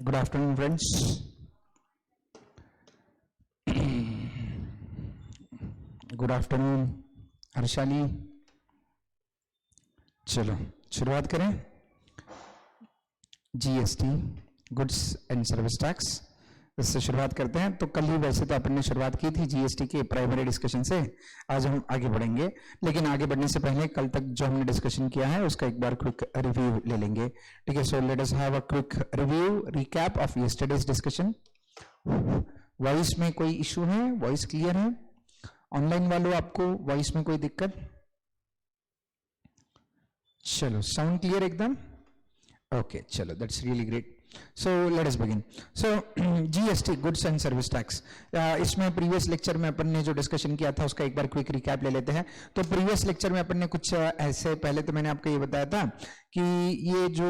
Good afternoon, friends. Good afternoon, Harshali. चलो शुरुआत करें. GST, goods and service tax, इससे शुरुआत करते हैं. तो कल ही वैसे तो अपन ने शुरुआत की थी जीएसटी के प्राइमरी डिस्कशन से. आज हम आगे बढ़ेंगे, लेकिन आगे बढ़ने से पहले कल तक जो हमने डिस्कशन किया है उसका एक बार क्विक रिव्यू ले लेंगे. ठीक है. So let us have a quick review, recap of yesterday's discussion. Voice में कोई इशू है? वॉइस क्लियर है? ऑनलाइन वालों आपको वॉइस में कोई दिक्कत? चलो, साउंड क्लियर एकदम. ओके, चलो, that's really great. So let us begin. So GST, goods and service tax, इसमें प्रीवियस लेक्चर में अपन ने जो डिस्कशन किया था उसका एक बार क्विक रिकैप ले लेते हैं. तो प्रीवियस लेक्चर में अपन ने कुछ ऐसे, पहले तो मैंने आपको ये बताया था कि ये जो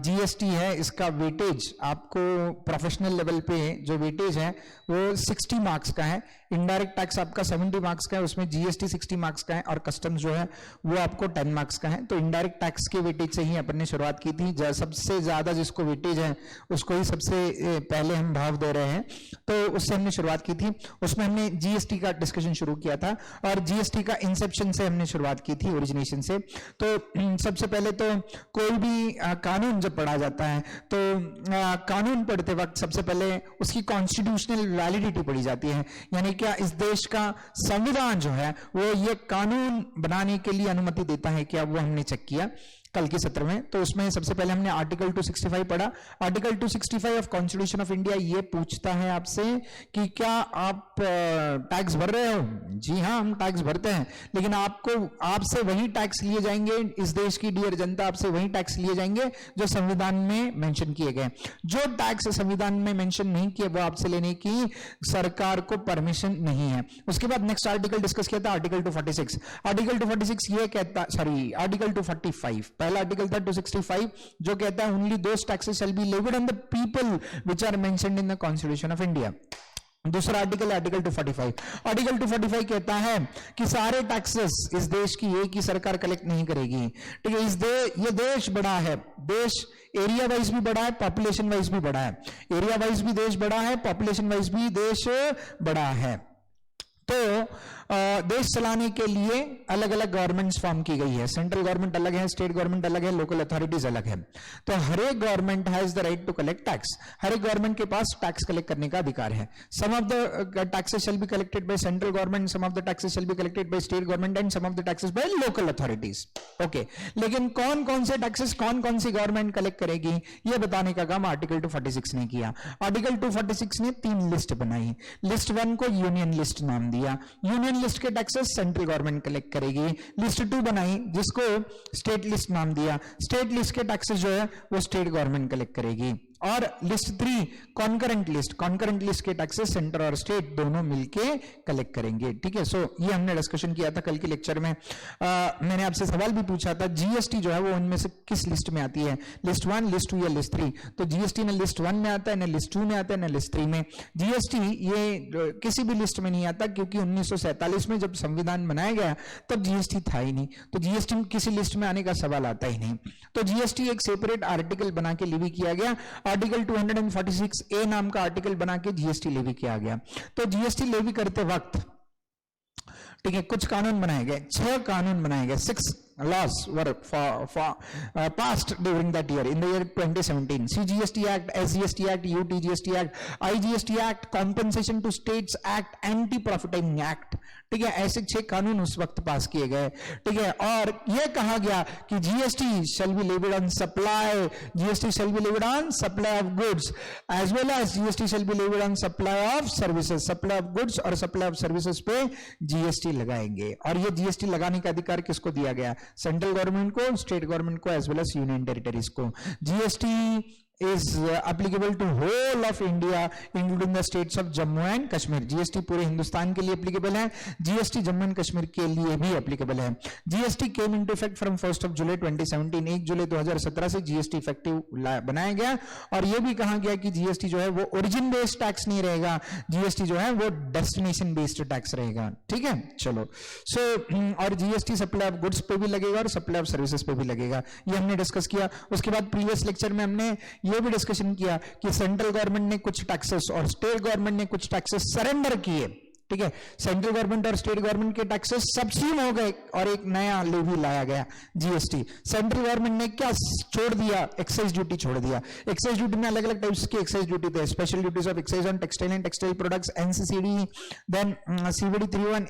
जीएसटी है इसका वेटेज आपको प्रोफेशनल लेवल पे जो वेटेज है वो 60 मार्क्स का है. इनडायरेक्ट टैक्स आपका 70 मार्क्स का है, उसमें जीएसटी 60 मार्क्स का है, और कस्टम्स जो है वो आपको 10 मार्क्स का है. तो इनडायरेक्ट टैक्स के वेटेज से ही अपन ने शुरुआत की थी. सबसे ज्यादा जिसको वेटेज है उसको ही सबसे पहले हम भाव दे रहे हैं, तो उससे हमने शुरुआत की थी. उसमें हमने जीएसटी का डिस्कशन शुरू किया था, और जीएसटी का इंसेप्शन से हमने शुरुआत की थी, ओरिजिनेशन से. तो सबसे पहले तो कोई भी कानून जब पढ़ा जाता है तो कानून पढ़ते वक्त सबसे पहले उसकी कॉन्स्टिट्यूशनल वैलिडिटी पढ़ी जाती है. यानी क्या इस देश का संविधान जो है वो ये कानून बनाने के लिए अनुमति देता है क्या, वो हमने चेक किया कल के सत्र में. तो उसमें सबसे पहले हमने आर्टिकल 265 पढ़ा. Article 265 of constitution of India ये पूछता है आपसे कि क्या आप टैक्स भर रहे हो? जी हाँ, हम टैक्स भरते हैं, लेकिन आपसे वही टैक्स लिए जाएंगे, इस देश की डियर जनता, आपसे वही टैक्स लिए जाएंगे जो संविधान में मेंशन किए गए. जो टैक्स संविधान में मेंशन नहीं किए वो आपसे लेने की सरकार को परमिशन नहीं है. उसके बाद नेक्स्ट आर्टिकल डिस्कस किया था, आर्टिकल 246. आर्टिकल 246 ये कहता, सॉरी, आर्टिकल 245, पहला आर्टिकल था 265 जो कहता है only those taxes shall be levied on the people which are mentioned in the constitution of India. दूसरा आर्टिकल है आर्टिकल 245. आर्टिकल 245 कहता है कि सारे टैक्सेस इस देश की एक ही सरकार कलेक्ट नहीं करेगी. ठीक है. ये देश बड़ा है, देश एरिया वाइज भी बड़ा है, पॉपुलेशन वाइज भी बड़ा है. एरिया वाइज भी देश बड़ा है, पॉपुलेशन वाइज भी देश बड़ा है. तो देश चलाने के लिए अलग अलग गवर्नमेंट्स फॉर्म की गई है. सेंट्रल गवर्नमेंट अलग है, स्टेट गवर्नमेंट अलग है, लोकल अथॉरिटीज अलग है. तो हर एक government has the right to collect tax. हर एक गवर्नमेंट के पास टैक्स कलेक्ट करने का अधिकार है. Some of the taxes shall be collected by central government, some of the taxes shall be collected by state government, and some of the taxes by local authorities. Okay, लेकिन कौन कौन से taxes कौन कौन सी गवर्नमेंट कलेक्ट करेगी ये बताने का काम आर्टिकल 246 ने किया. आर्टिकल 246 ने 3 लिस्ट बनाई. लिस्ट 1 को यूनियन लिस्ट नाम दिया. यूनियन लिस्ट के टैक्सेस सेंट्रल गवर्नमेंट कलेक्ट करेगी. लिस्ट 2 बनाई जिसको स्टेट लिस्ट नाम दिया. स्टेट लिस्ट के टैक्सेस जो है वो स्टेट गवर्नमेंट कलेक्ट करेगी. और list 3 concurrent list, concurrent list के टैक्सेस सेंटर और स्टेट दोनों मिलके कलेक्ट करेंगे. ठीक है. सो ये हमने डिस्कशन किया था कल के लेक्चर में. मैंने आपसे सवाल भी पूछा था जीएसटी जो है वो उनमें से किस लिस्ट में आती है, लिस्ट 1, लिस्ट 2 या लिस्ट 3. तो जीएसटी न लिस्ट 1 में आता है, न लिस्ट 2 में आता है, न लिस्ट 3 में. जीएसटी ये किसी भी लिस्ट में नहीं आता, क्योंकि 1947 में जब संविधान बनाया गया तब जीएसटी था ही नहीं. तो जीएसटी किसी लिस्ट में आने का सवाल आता ही नहीं. तो जीएसटी एक सेपरेट आर्टिकल बना के लेवी किया गया. आर्टिकल 246A नाम का आर्टिकल बना के जीएसटी लेवी किया गया. तो जीएसटी लेवी करते वक्त, ठीक है, कुछ कानून बनाए गए, 6 कानून बनाए गए. 6 laws were passed during that year, in the year 2017. CGST Act, SGST Act, UTGST Act, IGST Act, Compensation to States Act, Anti-Profiting Act. ठीक है, ऐसे 6 कानून उस वक्त पास किए गए. ठीक है. और यह कहा गया कि GST shall be levied on supply, GST shall be levied on supply of goods, as well as GST shall be levied on supply of services. supply of goods और supply of services पे GST लगाएंगे. और ये GST लगाने का अधिकार किसको दिया गया? सेंट्रल गवर्नमेंट को, स्टेट गवर्नमेंट को, as well as union territories को. GST is applicable to whole of India including the states of Jammu and Kashmir. GST पूरे हिंदुस्तान के लिए एप्लीकेबल है. GST जम्मू एंड कश्मीर के लिए भी एप्लीकेबल है. GST came into effect from 1st of July 2017. 1 जुलाई 2017 से GST इफेक्टिव बनाया गया. और यह भी कहा गया कि GST जो है वो ओरिजिन बेस्ड टैक्स नहीं रहेगा, GST जो है वो डेस्टिनेशन बेस्ड टैक्स रहेगा. ठीक है. चलो, सो और GST सप्लाई ऑफ गुड्स पे भी लगेगा और सप्लाई ऑफ सर्विसेज पे भी लगेगा. ये हमने डिस्कस किया. उसके बाद प्रीवियस लेक्चर में हमने ये भी डिस्कशन किया कि सेंट्रल गवर्नमेंट ने कुछ टैक्सेस और स्टेट गवर्नमेंट ने कुछ टैक्सेस सरेंडर किए, ठीक है, सेंट्रल गवर्नमेंट और स्टेट गवर्नमेंट के टैक्सेस सब्सिम हो गए और एक नया लेवी लाया गया जीएसटी। सेंट्रल गवर्नमेंट ने क्या छोड़ दिया? एक्साइज ड्यूटी छोड़ दिया। एक्साइज ड्यूटी में अलग अलग टाइप्स की एक्साइज ड्यूटी थे, special duties of excise on textile and textile products NCCD, then CVD 31,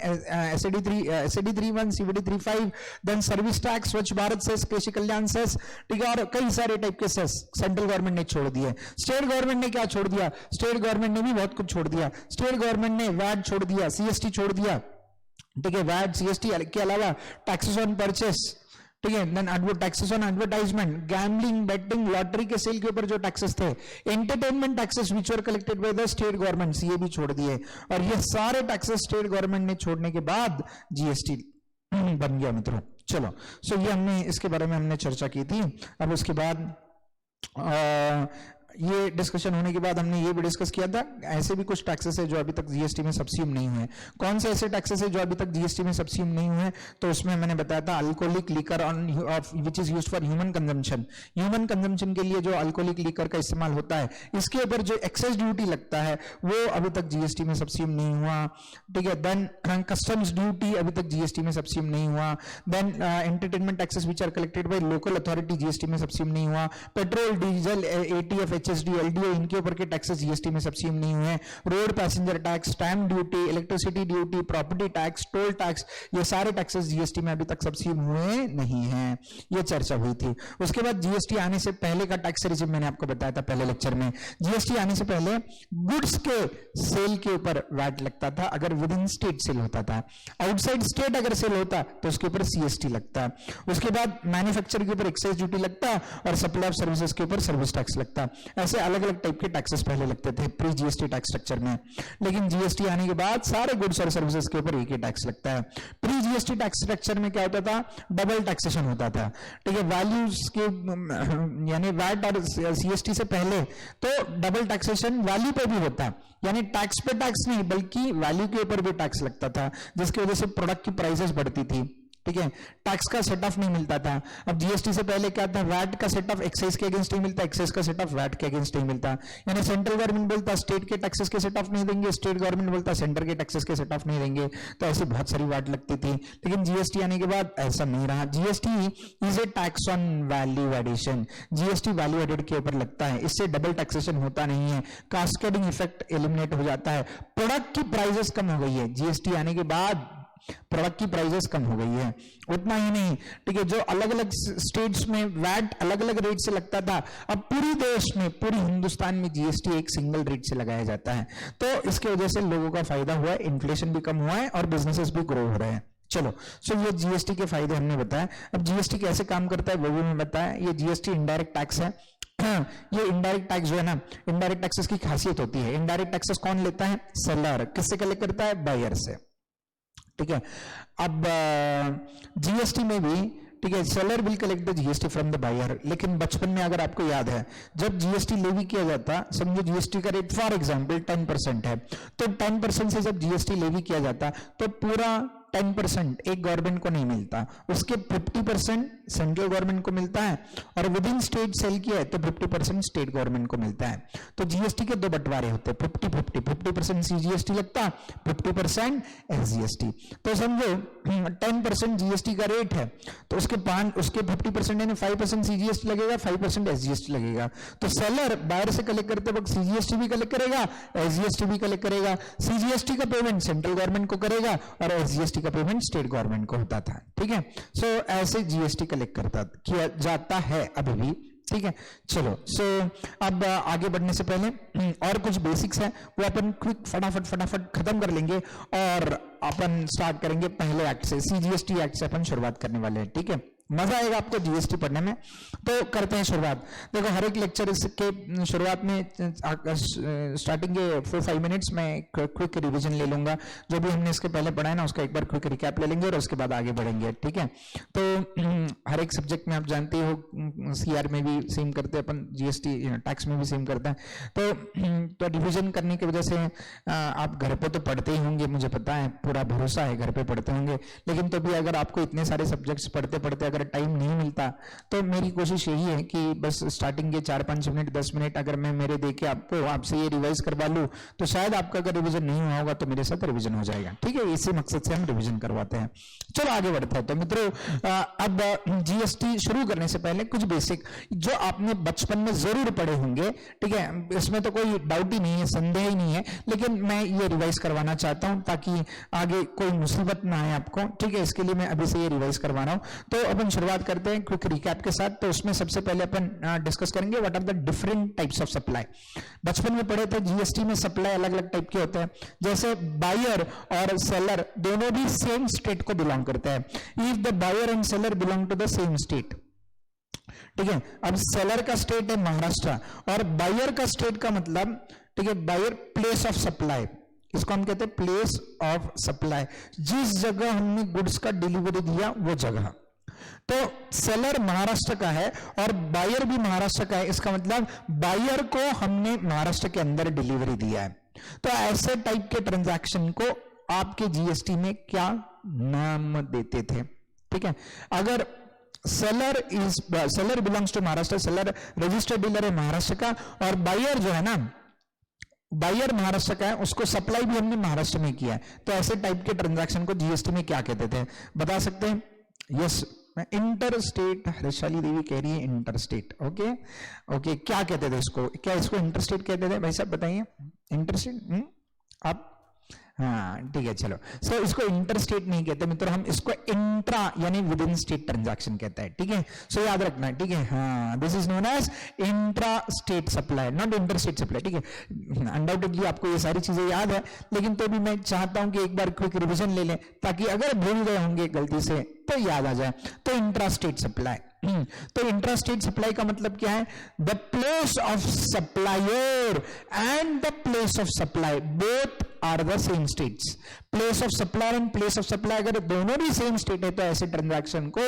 SAD 31, CVD 35, then service tax, Swachh Bharat cess, कृषि कल्याण सेस, ठीक है, और कई सारे टाइप के सेस सेंट्रल गवर्नमेंट ने छोड़ दिए। स्टेट गवर्नमेंट ने क्या छोड़ दिया? स्टेट गवर्नमेंट ने भी बहुत कुछ छोड़ दिया। स्टेट गवर्नमेंट ने वैट छोड़ दिया, सीएसटी छोड़ दिया, ठीक है, वैट सीएसटी के अलावा टैक्सेस ऑन परचेस, ठीक है, then taxes on advertisement, gambling, betting, lottery के सेल के ऊपर जो टैक्सेस थे, entertainment taxes which were collected by the state governments, ये भी छोड़ दिए। और ये सारे टैक्सेस स्टेट गवर्नमेंट ने छोड़ने के बाद जीएसटी बन गया मित्रों। चलो, सो ये हमने इसके बारे में हमने चर्चा की थी। अब उसके बाद ये डिस्कशन होने के बाद हमने ये भी डिस्कस किया था, ऐसे भी कुछ टैक्सेस है जो अभी तक जीएसटी में सब्सिम नहीं हुए। कौन से ऐसे टैक्सेस है जो अभी तक जीएसटी में सब्सिम नहीं हुए? तो उसमें मैंने बताया था alcoholic liquor on which is used for human consumption. Human consumption के लिए जो अल्कोहलिक लिकर का इस्तेमाल होता है, इसके ऊपर जो एक्साइज ड्यूटी लगता है वो अभी तक जीएसटी में सब्सिम नहीं हुआ, ठीक है। देन कस्टम्स ड्यूटी अभी तक जीएसटी में सब्सिम नहीं हुआ। Then entertainment taxes which are collected by local authority, GST में सब्सिम नहीं हुआ। Petrol, diesel, ATF, HSD, LDO, इनके ऊपर के टैक्सेस जीएसटी में सब्सिम नहीं हुए। Road passenger tax, stamp duty, electricity duty, property tax, toll tax, ये सारे टैक्सेस जीएसटी में अभी तक सब्सिम हुए नहीं हैं। ये चर्चा हुई थी। उसके बाद जीएसटी आने से पहले का टैक्स रिजिम मैंने आपको बताया था पहले लेक्चर में। जीएसटी आने से पहले गुड्स के सेल के ऊपर वैट लगता था अगर विद इन स्टेट सेल होता था। आउटसाइड स्टेट अगर सेल होता तो उसके ऊपर सीएसटी लगता। उसके बाद मैन्युफैक्चर के ऊपर एक्साइज ड्यूटी लगता और सप्लाई ऑफ सर्विसेज के ऊपर सर्विस टैक्स लगता। ऐसे अलग अलग टाइप के टैक्सेस पहले लगते थे प्री जीएसटी टैक्स स्ट्रक्चर में। लेकिन जीएसटी आने के बाद सारे गुड्स और सर्विसेज के ऊपर एक ही टैक्स लगता है। प्री जीएसटी टैक्स स्ट्रक्चर में क्या होता था? डबल टैक्सेशन होता था, ठीक है। वैल्यूज के यानी वैट और सीएसटी से पहले तो डबल टैक्सेशन वैल्यू पे भी होता, यानी टैक्स पे टैक्स नहीं बल्कि वैल्यू के ऊपर भी टैक्स लगता था, जिसकी वजह से प्रोडक्ट की प्राइसेस बढ़ती थी, ठीक है। टैक्स का सेट ऑफ नहीं मिलता था। अब जीएसटी से पहले क्या था? वैट का सेट ऑफ एक्साइज के अगेंस्ट नहीं मिलता, एक्साइज का सेट ऑफ वैट के अगेंस्ट नहीं मिलता। यानी सेंट्रल गवर्नमेंट बोलता स्टेट के टैक्सेस के सेट ऑफ नहीं देंगे, स्टेट गवर्नमेंट बोलता सेंटर के टैक्सेस के सेट ऑफ नहीं देंगे। तो ऐसी बहुत सारी वैट लगती थी। लेकिन जीएसटी आने के बाद ऐसा नहीं रहा। GST is a tax on value addition. GST value added के ऊपर लगता है, इससे डबल टैक्सेशन होता नहीं है, कास्केडिंग इफेक्ट एलिमिनेट हो जाता है, प्रोडक्ट की प्राइसेस कम हो गई है। जीएसटी आने के बाद प्रोडक्ट की प्राइसेस कम हो गई है। उतना ही नहीं, ठीक है, जो अलग अलग स्टेट्स में वैट अलग अलग रेट से लगता था, अब पूरी देश में, पूरी हिंदुस्तान में जीएसटी एक सिंगल रेट से लगाया जाता है। तो इसकी वजह से लोगों का फायदा हुआ है, इन्फ्लेशन भी कम हुआ है और बिजनेसेस भी ग्रो हो रहे हैं। चलो, सो ये जीएसटी के फायदे हमने बताया। अब जीएसटी कैसे काम करता है वो भी मैं बताया। ये जीएसटी इनडायरेक्ट टैक्स है। ये इनडायरेक्ट टैक्स जो है ना, इनडायरेक्ट टैक्सेस की खासियत होती है। इनडायरेक्ट टैक्सेस कौन लेता है? सेलर। किससे कलेक्ट करता है? बायर से, ठीक है। अब जीएसटी में भी, ठीक है, seller will collect the GST from the buyer. लेकिन बचपन में अगर आपको याद है, जब जीएसटी लेवी किया जाता, समझो जीएसटी का रेट फॉर एग्जांपल 10% है, तो 10% से जब जीएसटी लेवी किया जाता तो पूरा 10% एक गवर्नमेंट को नहीं मिलता, उसके 50% सेंट्रल गवर्नमेंट को मिलता है, और विद इन स्टेट सेल किया है तो 50% स्टेट गवर्नमेंट को मिलता है। तो जीएसटी के दो बंटवारे होते हैं, 50% सीजीएसटी लगता, 50% एसजीएसटी। तो समझो 10% जीएसटी का रेट है तो उसके 50% यानी 5% सीजीएसटी लगेगा, 5% एसजीएसटी लगेगा। तो सेलर बाहर से कलेक्ट करते वक्त सीजीएसटी भी कलेक्ट करेगा, एसजीएसटी भी कलेक्ट करेगा। सीजीएसटी का पेमेंट सेंट्रल गवर्नमेंट को करेगा और एसजीएसटी का पेमेंट स्टेट गवर्नमेंट को होता था, ठीक है। सो ऐसे जीएसटी कलेक्ट किया जाता है अभी भी, ठीक है। चलो, सो अब आगे बढ़ने से पहले और कुछ बेसिक्स है वो अपन क्विक फटाफट खत्म कर लेंगे और अपन स्टार्ट करेंगे पहले एक्ट से। सीजीएसटी एक्ट से अपन शुरुआत करने वाले हैं, ठीक है। मजा आएगा आपको जीएसटी पढ़ने में, तो करते हैं शुरुआत। देखो, हर एक लेक्चर के शुरुआत में स्टार्टिंग के 4-5 मिनट्स में क्विक रिवीजन ले लूंगा। जो भी हमने इसके पहले पढ़ा है ना उसका एक बार क्विक रिकैप ले लेंगे और उसके बाद आगे बढ़ेंगे, ठीक है। तो हर एक सब्जेक्ट में आप जानते हो, सीआर में भी सेम करते हैं अपन, जीएसटी टैक्स में भी सेम करता है। तो रिविजन करने की वजह से आप घर पे तो पढ़ते ही होंगे, मुझे पता है, पूरा भरोसा है घर पे पढ़ते होंगे। लेकिन तो भी अगर आपको इतने सारे सब्जेक्ट्स पढ़ते पढ़ते अगर टाइम नहीं मिलता तो मेरी कोशिश यही है कि बस स्टार्टिंग के 4-5 मिनट 10 मिनट अगर मैं मेरे दे के आपको आपसे ये रिवाइज करवा लूँ तो शायद आपका अगर रिविजन नहीं हुआ होगा तो मेरे साथ रिविजन हो जाएगा, ठीक है। इसी मकसद से हम रिविजन करवाते हैं। चलो आगे बढ़ते हैं। तो मित्रों अब जीएसटी शुरू करने से पहले कुछ बेसिक जो आपने बचपन में जरूर पढ़े होंगे, ठीक है, इसमें तो कोई डाउट ही नहीं है, संदेह ही नहीं है, लेकिन मैं ये रिवाइज करवाना चाहता हूं ताकि आगे कोई मुसीबत ना आए आपको, ठीक है। इसके लिए मैं अभी से ये रिवाइज करवा रहा हूं। तो अपन शुरुआत करते हैं क्विक रिकैप के साथ। तो उसमें सबसे पहले अपन डिस्कस करेंगे what are the different types of supply. बचपन में पढ़े थे जीएसटी में सप्लाई अलग अलग टाइप के होते हैं, जैसे बायर और सेलर दोनों भी सेम स्टेट को बिलोंग करते हैं। If the buyer and seller belong to the same state, ठीक है। अब सेलर का स्टेट है महाराष्ट्र और बायर का स्टेट का मतलब, ठीक है, बायर प्लेस ऑफ सप्लाई, इसको हम कहते हैं प्लेस ऑफ सप्लाई, जिस जगह हमने गुड्स का डिलीवरी दिया वो जगह। तो सेलर महाराष्ट्र का है और बायर भी महाराष्ट्र का है, इसका मतलब बायर को हमने महाराष्ट्र के अंदर डिलीवरी दिया है। तो ऐसे टाइप के ट्रांजैक्शन को आपके जीएसटी में क्या नाम देते थे, ठीक है। अगर seller belongs to Maharashtra, seller registered dealer है महाराष्ट्र का, और बायर जो है ना, बायर महाराष्ट्र का है, उसको सप्लाई भी हमने महाराष्ट्र में किया है। तो ऐसे टाइप के ट्रांजैक्शन को जीएसटी में क्या कहते थे, बता सकते हैं? यस, इंटर स्टेट, हर्षाली देवी कह रही है इंटर स्टेट। ओके ओके, क्या कहते थे इसको? क्या इसको इंटर स्टेट कहते थे भाई साहब, बताइए। इंटर स्टेट आप, हाँ ठीक है, चलो। सो इसको इंटर स्टेट नहीं कहते मित्रों, हम इसको इंट्रा यानी विद इन स्टेट ट्रांजैक्शन कहते हैं, ठीक है। सो याद रखना, ठीक है। हाँ, this is known as intra state supply, not inter state supply, ठीक है। अनडाउटेडली आपको ये सारी चीजें याद है, लेकिन तो भी मैं चाहता हूं कि एक बार क्विक रिवीजन ले लें ताकि अगर भूल गए होंगे गलती से तो याद आ जाए। तो इंट्रा स्टेट सप्लाई, तो इंट्रा स्टेट सप्लाई का मतलब क्या है? The place of supplier and the place of supply both are the same states. Place of supplier and place of supply अगर दोनों भी सेम स्टेट है तो ऐसे ट्रांजैक्शन को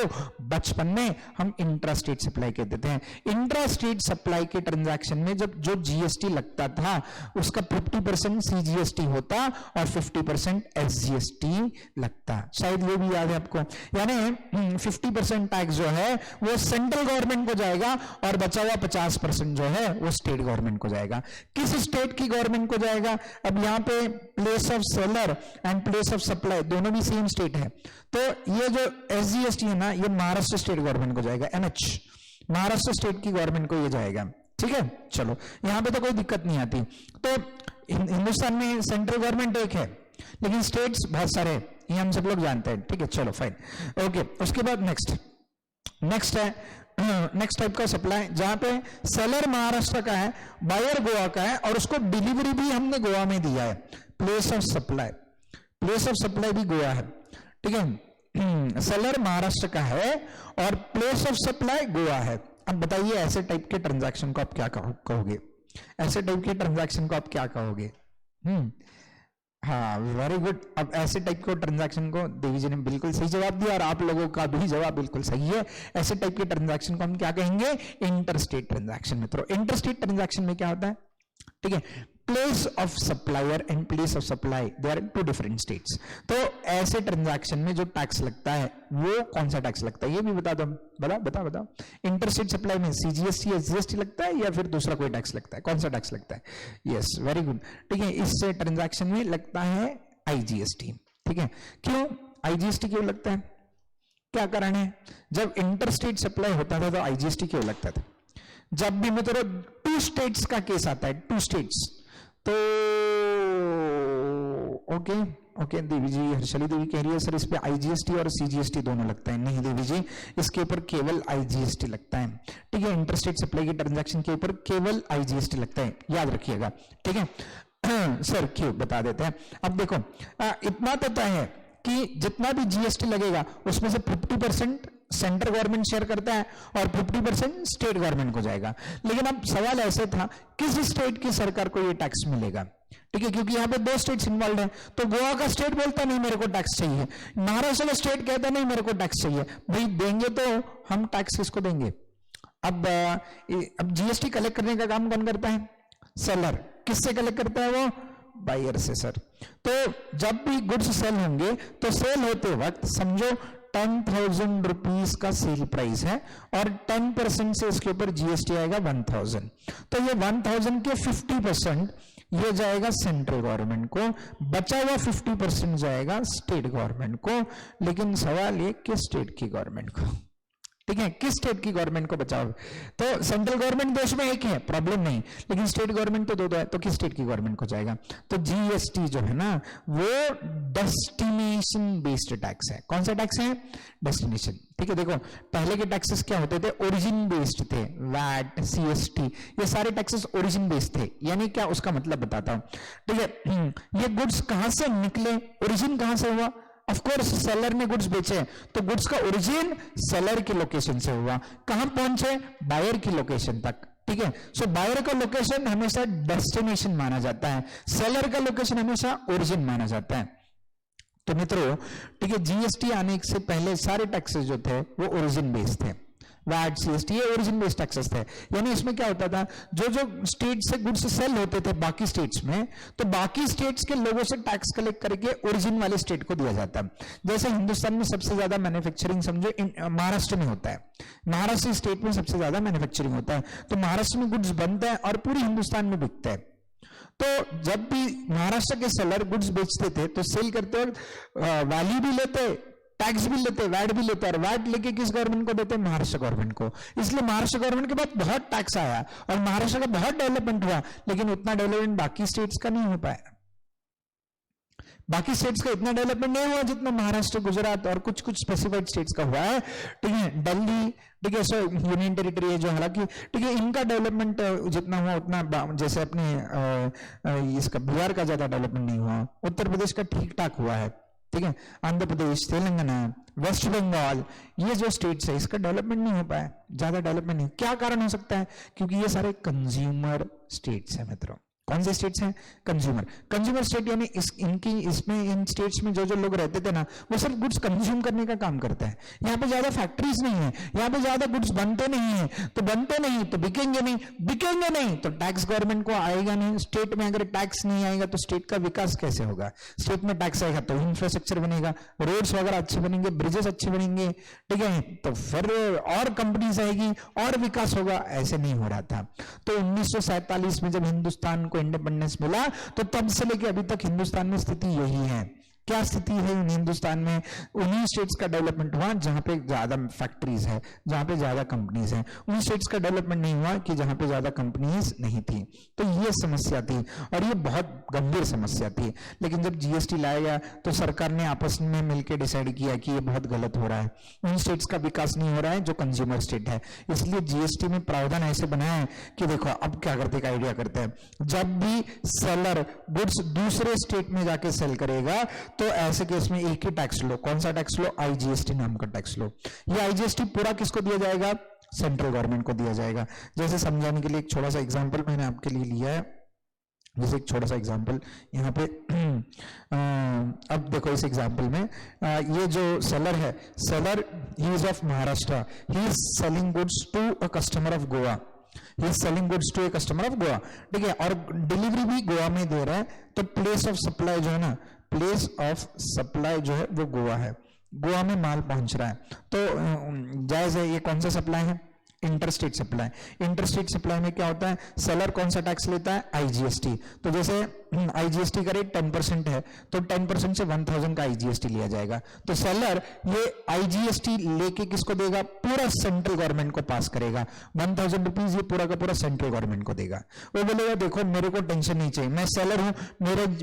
बचपन में हम इंट्रा स्टेट सप्लाई कहते थे। इंट्रा स्टेट सप्लाई के ट्रांजैक्शन में जब जो जीएसटी लगता था उसका 50% सीजीएसटी होता और 50% एसजीएसटी लगता। शायद ये भी याद है आपको, यानी 50% टैक्स जो है वो सेंट्रल गवर्नमेंट को जाएगा और बचा हुआ 50% जो है वो स्टेट गवर्नमेंट को जाएगा। किस स्टेट की गवर्नमेंट को जाएगा? अब यहाँ पे place of seller and place of supply दोनों भी सेम स्टेट है, तो ये जो एसजीएसटी है ना, ये महाराष्ट्र स्टेट गवर्नमेंट को जाएगा। एनएच महाराष्ट्र स्टेट की गवर्नमेंट को ये जाएगा, ठीक है। चलो, यहां पे तो कोई दिक्कत नहीं आती। तो हिंदुस्तान में सेंट्रल गवर्नमेंट एक है लेकिन स्टेट्स बहुत सारे, ये हम सब लोग जानते हैं, ठीक है। चलो फाइन, ओके। उसके बाद नेक्स्ट है नेक्स्ट टाइप का सप्लाई जहां पे सेलर महाराष्ट्र का है, बायर गोवा का है और उसको डिलीवरी भी हमने गोवा में दिया है। Place of supply, place of supply भी गोवा है, ठीक है। सेलर महाराष्ट्र का है और प्लेस ऑफ सप्लाई गोवा है। अब बताइए ऐसे टाइप के ट्रांजैक्शन को आप क्या कहोगे? ऐसे टाइप के ट्रांजैक्शन को आप क्या कहोगे? हाँ, वेरी गुड। अब ऐसे टाइप के ट्रांजैक्शन को देवी जी ने बिल्कुल सही जवाब दिया और आप लोगों का भी जवाब बिल्कुल सही है। ऐसे टाइप के ट्रांजैक्शन को हम क्या कहेंगे? Interstate transaction. मित्रों, इंटरस्टेट ट्रांजैक्शन में क्या होता है, ठीक है, place of supplier and place of supply they are two different states. तो ऐसे ट्रांजैक्शन में जो टैक्स लगता है वो कौन सा टैक्स लगता है ये भी बता दो। बताओ। इंटरस्टेट सप्लाई में सीजीएसटी या जीएसटी लगता है या फिर दूसरा कोई टैक्स लगता है? कौन सा टैक्स लगता है? यस, वेरी गुड, ठीक है। इस ट्रांजैक्शन में लगता है आईजीएसटी, ठीक है। क्यों आईजीएसटी क्यों लगता है? क्या कारण है? जब इंटरस्टेट सप्लाई होता था तो आईजीएसटी क्यों लगता था? जब भी मतलब 2 स्टेट्स का केस आता है, 2 स्टेट्स, तो ओके देवी जी, हर्षली देवी कह रही है सर इस पे आईजीएसटी और सीजीएसटी दोनों लगता है। नहीं देवी जी, इसके ऊपर केवल आईजीएसटी लगता है, ठीक है। इंटरस्टेट सप्लाई के ट्रांजैक्शन के ऊपर केवल आईजीएसटी लगता है, याद रखिएगा, ठीक है। सर क्यों, बता देते हैं। अब देखो, इतना तो तय है कि जितना भी जीएसटी लगेगा उसमें से 50% सेंट्रल गवर्नमेंट शेयर करता है और 50% स्टेट गवर्नमेंट को जाएगा। लेकिन अब सवाल ऐसे था, किस स्टेट की सरकार को ये टैक्स मिलेगा, ठीक है, क्योंकि यहाँ पे 2 स्टेट्स इन्वॉल्व है। तो गोवा का स्टेट बोलता नहीं मेरे को टैक्स चाहिए, महाराष्ट्र का स्टेट कहता नहीं मेरे को टैक्स चाहिए। भाई देंगे तो हम टैक्स किसको देंगे? अब जीएसटी कलेक्ट करने का काम कौन करता है? सेलर। किससे कलेक्ट करता है वो? बायर से, सर। तो जब भी गुड्स सेल होंगे तो सेल होते वक्त समझो 10,000 रुपीज का सेल प्राइस है और 10% से इसके ऊपर जीएसटी आएगा 1,000, तो ये 1,000 के 50% ये जाएगा सेंट्रल गवर्नमेंट को, बचा हुआ 50% जाएगा स्टेट गवर्नमेंट को। लेकिन सवाल ये किस स्टेट की गवर्नमेंट को, ठीक है, किस स्टेट की गवर्नमेंट को बचाओ? तो सेंट्रल गवर्नमेंट देश में एक है, प्रॉब्लम नहीं, लेकिन स्टेट गवर्नमेंट तो दो है, तो किस स्टेट की गवर्नमेंट को जाएगा? तो जीएसटी जो है ना वो डेस्टिनेशन बेस्ड टैक्स है। कौन सा टैक्स है? डेस्टिनेशन। ठीक है, देखो पहले के टैक्सेस क्या होते थे? ओरिजिन बेस्ड थे, वैट, सीएसटी, ये सारे टैक्सेस ओरिजिन बेस्ड थे। यानी क्या, उसका मतलब बताता हूं। ठीक है, ये गुड्स कहां से निकले, ओरिजिन कहां से हुआ? ऑफ कोर्स सेलर ने गुड्स बेचे, तो गुड्स का ओरिजिन सेलर की लोकेशन से हुआ, कहां पहुंचे? बायर की लोकेशन तक। ठीक है, सो बायर का लोकेशन हमेशा डेस्टिनेशन माना जाता है, सेलर का लोकेशन हमेशा ओरिजिन माना जाता है। तो मित्रों, ठीक है, जीएसटी आने से पहले सारे टैक्सेस जो थे वो ओरिजिन बेस्ड थे, वैट, सीएसटी, ये ओरिजिन बेस्ड टैक्सेस थे। यानी इसमें क्या होता था, जो जो स्टेट से गुड्स सेल होते थे बाकी स्टेट्स में, तो बाकी स्टेट्स के लोगों से टैक्स कलेक्ट करके ओरिजिन वाले स्टेट को दिया जाता। जैसे हिंदुस्तान में सबसे ज्यादा मैन्युफैक्चरिंग समझो महाराष्ट्र में होता है, महाराष्ट्र स्टेट में सबसे ज्यादा मैन्युफैक्चरिंग होता है, तो महाराष्ट्र में गुड्स बनता है और पूरे हिंदुस्तान में बिकता है। तो जब भी महाराष्ट्र के सेलर गुड्स बेचते थे तो सेल करते वक्त वैल्यू भी लेते, टैक्स भी लेते, वैट भी लेते, और वैट लेके किस गवर्नमेंट को देते? महाराष्ट्र गवर्नमेंट को। इसलिए महाराष्ट्र गवर्नमेंट के बाद बहुत टैक्स आया और महाराष्ट्र का बहुत डेवलपमेंट हुआ, लेकिन उतना डेवलपमेंट बाकी स्टेट्स का नहीं हो पाया। बाकी स्टेट्स का इतना डेवलपमेंट नहीं हुआ जितना महाराष्ट्र, गुजरात और कुछ कुछ स्पेसिफाइड स्टेट्स का हुआ है। ठीक है, दिल्ली, ठीक है, सो यूनियन टेरिटरी है जो, हालांकि ठीक है इनका डेवलपमेंट जितना हुआ उतना, जैसे अपने इसका बिहार का ज्यादा डेवलपमेंट नहीं हुआ, उत्तर प्रदेश का ठीक ठाक हुआ है। ठीक है, आंध्र प्रदेश, तेलंगाना, वेस्ट बंगाल, ये जो स्टेट्स है इसका डेवलपमेंट नहीं हो पाया, ज्यादा डेवलपमेंट नहीं। क्या कारण हो सकता है? क्योंकि ये सारे कंज्यूमर स्टेट्स हैं मित्रों। कौन से स्टेट्स हैं? कंज्यूमर। कंज्यूमर स्टेट यानी इसमें इन स्टेट्स में जो जो लोग रहते थे ना, वो सिर्फ गुड्स कंज्यूम करने का काम करते हैं। यहाँ पे ज्यादा फैक्ट्रीज नहीं है, यहाँ पे ज्यादा गुड्स बनते नहीं है, तो बनते नहीं तो बिकेंगे नहीं, बिकेंगे नहीं तो टैक्स गवर्नमेंट को आएगा नहीं। स्टेट में अगर टैक्स नहीं आएगा तो स्टेट का विकास कैसे होगा? स्टेट में टैक्स आएगा तो इंफ्रास्ट्रक्चर बनेगा, रोड्स वगैरह अच्छे बनेंगे, ब्रिजेस अच्छे बनेंगे, ठीक है, तो फिर और कंपनीज आएगी और विकास होगा। ऐसे नहीं हो रहा था। तो 1947 में जब हिंदुस्तान को इंडिपेंडेंस मिला तो तब से लेके अभी तक हिंदुस्तान में स्थिति यही है। क्या स्थिति है हिंदुस्तान में? उन्हीं स्टेट्स का डेवलपमेंट हुआ जहां पे ज्यादा फैक्ट्रीज है, जहां पे ज्यादा कंपनीज हैं। उन स्टेट्स का डेवलपमेंट नहीं हुआ कि जहां पे ज्यादा कंपनीज नहीं थी। तो ये समस्या थी और ये बहुत गंभीर समस्या थी। लेकिन जब जीएसटी लाया गया तो सरकार ने आपस में मिलकर डिसाइड किया कि ये बहुत गलत हो रहा है, उन स्टेट्स का विकास नहीं हो रहा है जो कंज्यूमर स्टेट है। इसलिए जीएसटी में प्रावधान ऐसे बनाया है कि देखो अब क्या करते का आइडिया करते हैं, जब भी सेलर गुड्स दूसरे स्टेट में जाके सेल करेगा तो ऐसे केस में एक ही टैक्स लो। कौन सा टैक्स लो? आईजीएसटी नाम का टैक्स लो। ये आईजीएसटी पूरा किसको दिया जाएगा? सेंट्रल गवर्नमेंट को दिया जाएगा। जैसे समझाने के लिए एक छोटा सा एग्जांपल मैंने आपके लिए लिया है। जैसे एक छोटा सा एग्जांपल यहाँ पे अब देखो इस एग्जांपल में ये जो सेलर है, seller he is of Maharashtra, he is selling goods to a customer of Goa, he is selling goods to a customer of Goa. ठीक है, और डिलीवरी भी गोवा में दे रहा है, तो प्लेस ऑफ सप्लाई जो है ना, प्लेस ऑफ सप्लाई जो है वो गोवा है, गोवा में माल पहुंच रहा है। तो जायज है। ये कौन सा सप्लाई है? Interstate supply. इंटरस्टेट सप्लाई में क्या होता है? सेलर कौन सा टैक्स लेता है? आईजीएसटी। तो जैसे आईजीएसटी का रेट 10% है तो 10% से 1000 का आईजीएसटी लिया जाएगा। तो सेलर ये आईजीएसटी लेके किसको देगा? पूरा सेंट्रल गवर्नमेंट को पास करेगा। 1000 रुपीज ये पूरा का पूरा सेंट्रल गवर्नमेंट को देगा। वो बोलेगा देखो मेरे को टेंशन नहीं चाहिए, मैं सेलर हूं,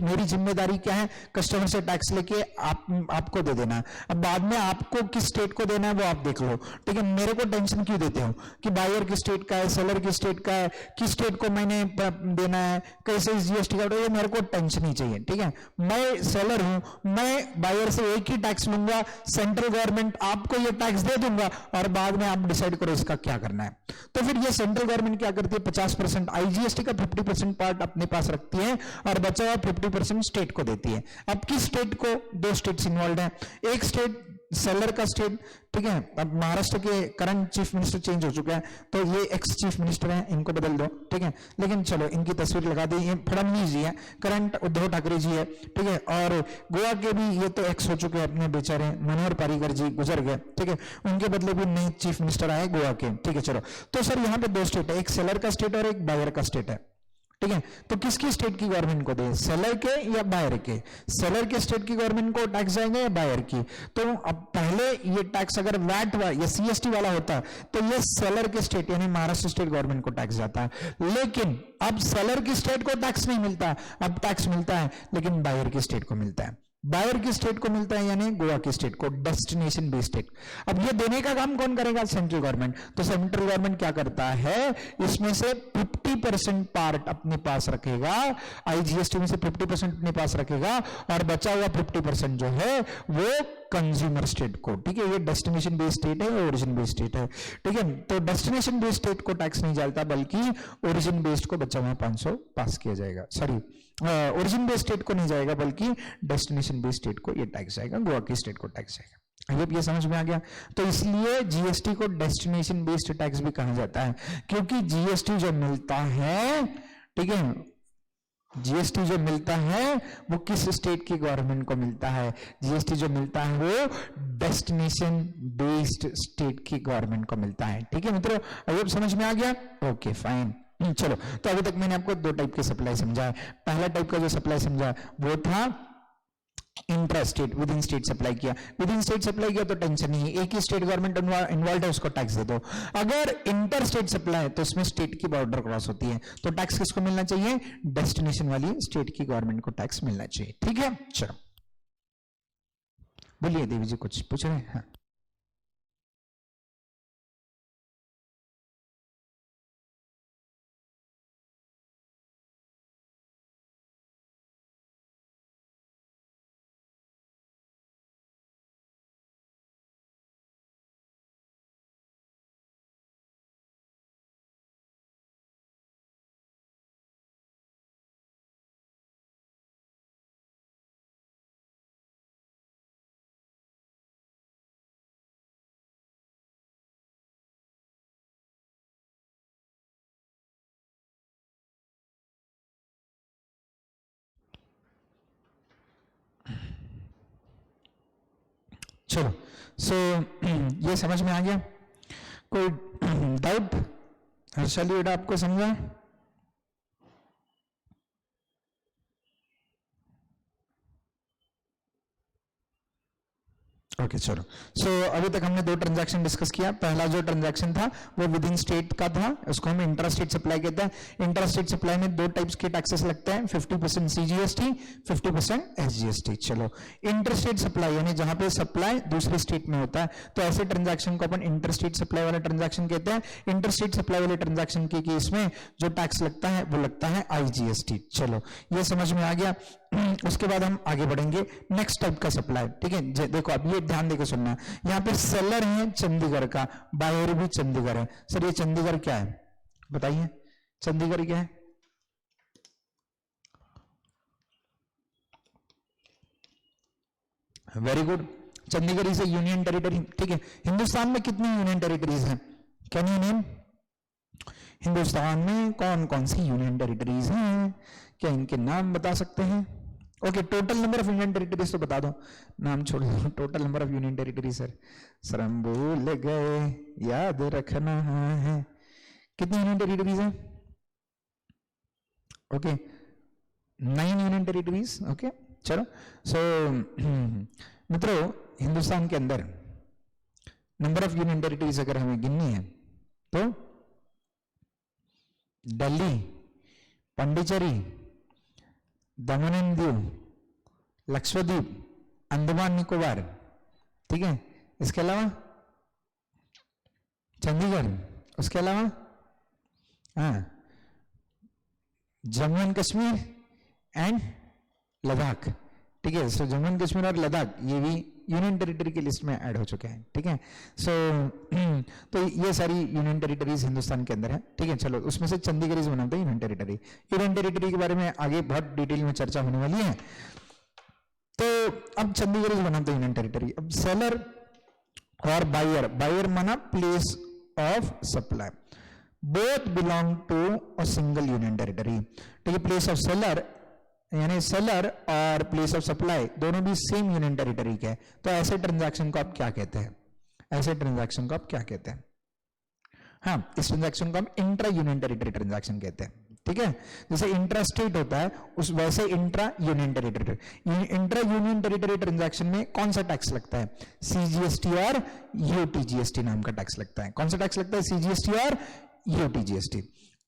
मेरी जिम्मेदारी क्या है? कस्टमर से टैक्स लेके आपको दे देना। अब बाद में आपको किस स्टेट को देना है वो आप देख लो। ठीक है, मेरे को टेंशन क्यों देते हो कि बायर किस स्टेट का है, सेलर किस स्टेट का है, किस स्टेट को मैंने देना है, कैसे जीएसटी का, मेरे को टेंशन नहीं चाहिए। ठीक है, मैं सेलर हूं, मैं बायर से एक ही टैक्स लूंगा, सेंट्रल गवर्नमेंट आपको ये टैक्स दे दूंगा और बाद में आप डिसाइड करो इसका क्या करना है। तो फिर ये सेंट्रल गवर्नमेंट क्या करती है? 50% आईजीएसटी का 50% पार्ट अपने पास रखती है और बचा हुआ 50% स्टेट को देती है। अब किस स्टेट को? 2 स्टेट्स इन्वॉल्व है। एक स्टेट सेलर का स्टेट, ठीक है। अब महाराष्ट्र के करंट चीफ मिनिस्टर चेंज हो चुका है, तो ये एक्स चीफ मिनिस्टर हैं, इनको बदल दो, ठीक है। लेकिन चलो इनकी तस्वीर लगा दी, ये फडणवीस जी है, करंट उद्धव ठाकरे जी है, ठीक है। और गोवा के भी ये तो एक्स हो चुके हैं अपने बेचारे, मनोहर पारीकर जी गुजर गए, ठीक है। उनके बदले भी नए चीफ मिनिस्टर आए गोवा के, ठीक है। चलो तो सर यहाँ पे दो स्टेट है, एक सेलर का स्टेट और एक बायर का स्टेट है, ठीक है। तो किसकी स्टेट की गवर्नमेंट को दे, सेलर के या बायर के? सेलर के स्टेट की गवर्नमेंट को टैक्स जाएगा या बायर की? तो अब पहले ये टैक्स अगर वैट या सीएसटी वाला होता तो ये सेलर के स्टेट यानी महाराष्ट्र स्टेट गवर्नमेंट को टैक्स जाता है। लेकिन अब सेलर की स्टेट को टैक्स नहीं मिलता, अब टैक्स मिलता है लेकिन बायर की स्टेट को मिलता है। बायर की स्टेट को मिलता है यानी गोवा की स्टेट को, डेस्टिनेशन बेस्ड टैक्स। अब ये देने का काम कौन करेगा? Central government. तो सेंट्रल गवर्नमेंट क्या करता है, इसमें से 50% पार्ट अपने पास रखेगा, आईजीएसटी में से 50% अपने पास रखेगा और बचा हुआ 50% जो है वो कंज्यूमर स्टेट को, ठीक है। ये डेस्टिनेशन बेस्ड स्टेट है, ओरिजिन बेस्ड स्टेट है, ठीक है। तो डेस्टिनेशन बेस्ड स्टेट को टैक्स नहीं जाता बल्कि ओरिजिन बेस्ड को बचा हुआ 500 पास किया जाएगा, सॉरी ओरिजिन बेस्ड स्टेट को नहीं जाएगा बल्कि डेस्टिनेशन बेस्ड स्टेट को ये टैक्स जाएगा, गोवा की स्टेट को टैक्स जाएगा। ये समझ में आ गया? तो इसलिए जीएसटी को डेस्टिनेशन बेस्ड टैक्स भी कहा जाता है, क्योंकि जीएसटी जो मिलता है, ठीक है, जीएसटी जो मिलता है वो किस स्टेट की गवर्नमेंट को मिलता है? जीएसटी जो मिलता है वो डेस्टिनेशन बेस्ड स्टेट की गवर्नमेंट को मिलता है, ठीक है मित्रों। अब समझ में आ गया? Okay fine. चलो तो अभी तक मैंने आपको दो टाइप के सप्लाई समझा। पहला टाइप का जो सप्लाई समझा वो था intra state, with in state supply किया। विद इन स्टेट सप्लाई किया तो टेंशन नहीं, एक ही स्टेट गवर्नमेंट इन्वॉल्व है उसको टैक्स दे दो। अगर इंटर स्टेट सप्लाई है तो उसमें स्टेट की बॉर्डर क्रॉस होती है, तो टैक्स किसको मिलना चाहिए? डेस्टिनेशन वाली स्टेट की गवर्नमेंट को टैक्स मिलना चाहिए, ठीक है। चलो बोलिए देवी जी, कुछ पूछ रहे हैं? हाँ। चलो सो ये समझ में आ गया? कोई डाउट? हर्षाली बेटा आपको समझा? ओके चलो। सो अभी तक हमने दो ट्रांजैक्शन डिस्कस किया। पहला जो ट्रांजैक्शन था वो विद इन स्टेट का था, उसको हम इंट्रा स्टेट सप्लाई कहते हैं। इंट्रा स्टेट सप्लाई में दो टाइप्स के टैक्सेस लगते हैं, 50% सीजीएसटी, 50% एसजीएसटी। चलो इंटर स्टेट सप्लाई यानी जहां पे सप्लाई दूसरे स्टेट में होता है, तो ऐसे ट्रांजैक्शन को अपन इंटर स्टेट सप्लाई वाला ट्रांजैक्शन कहते हैं। इंटर स्टेट सप्लाई वाले ट्रांजैक्शन के केस में जो टैक्स लगता है वो लगता है आईजीएसटी। चलो ये समझ में आ गया। उसके बाद हम आगे बढ़ेंगे नेक्स्ट टाइप का सप्लाई, ठीक है। देखो अब ये ध्यान देकर सुनना, यहाँ पे सेलर है चंडीगढ़ का, बायर भी चंडीगढ़ है। सर ये चंडीगढ़ क्या है बताइए? चंडीगढ़ क्या है? Very good, Chandigarh is a union territory, ठीक है। हिंदुस्तान में कितनी यूनियन टेरिटरीज हैं? Can you name? हिंदुस्तान में कौन कौन सी यूनियन टेरिटरीज हैं? क्या इनके नाम बता सकते हैं? Okay total number of union territories तो बता दो, नाम छोड़ दो। Total number of union territories sir हम भूल गए, याद रखना है। कितनी यूनियन टेरिटरीज हैं? Okay 9 union territories. ओके चलो सो मित्रों हिंदुस्तान के अंदर नंबर ऑफ यूनियन टेरिटरीज अगर हमें गिननी है तो दिल्ली, पांडिचेरी, दमन एंड दीव, लक्षद्वीप, अंडमान निकोबार, ठीक है। इसके अलावा चंडीगढ़, उसके अलावा हाँ जम्मू एंड कश्मीर एंड लद्दाख, ठीक है। सो जम्मू एंड कश्मीर और लद्दाख ये भी यूनियन टेरिटरी की लिस्ट में ऐड हो चुके हैं, ठीक है। सो तो ये सारी यूनियन टेरिटरीज हिंदुस्तान के अंदर है, ठीक है। चलो उसमें से Chandigarh is one of the union territory. Union territory के बारे में आगे बहुत डिटेल में चर्चा होने वाली है। तो अब Chandigarh is one of the union territory. अब सेलर और बायर, बायर माना place of supply, both belong to a single union territory. ठीक है, प्लेस ऑफ सेलर यानी सेलर और प्लेस ऑफ सप्लाई दोनों भी सेम यूनियन टेरिटरी के हैं, तो ऐसे ट्रांजैक्शन को आप क्या कहते हैं? ऐसे ट्रांजैक्शन को आप क्या कहते हैं? हाँ, इस ट्रांजैक्शन को हम इंट्रा यूनियन टेरिटरी ट्रांजैक्शन कहते हैं। ठीक है, जैसे इंट्रा स्टेट होता है उस वैसे intra union territory. Intra union territory transaction में कौन सा टैक्स लगता है? सीजीएसटी और यूटीजीएसटी नाम का टैक्स लगता है। कौन सा टैक्स लगता है? सीजीएसटी और यूटीजीएसटी।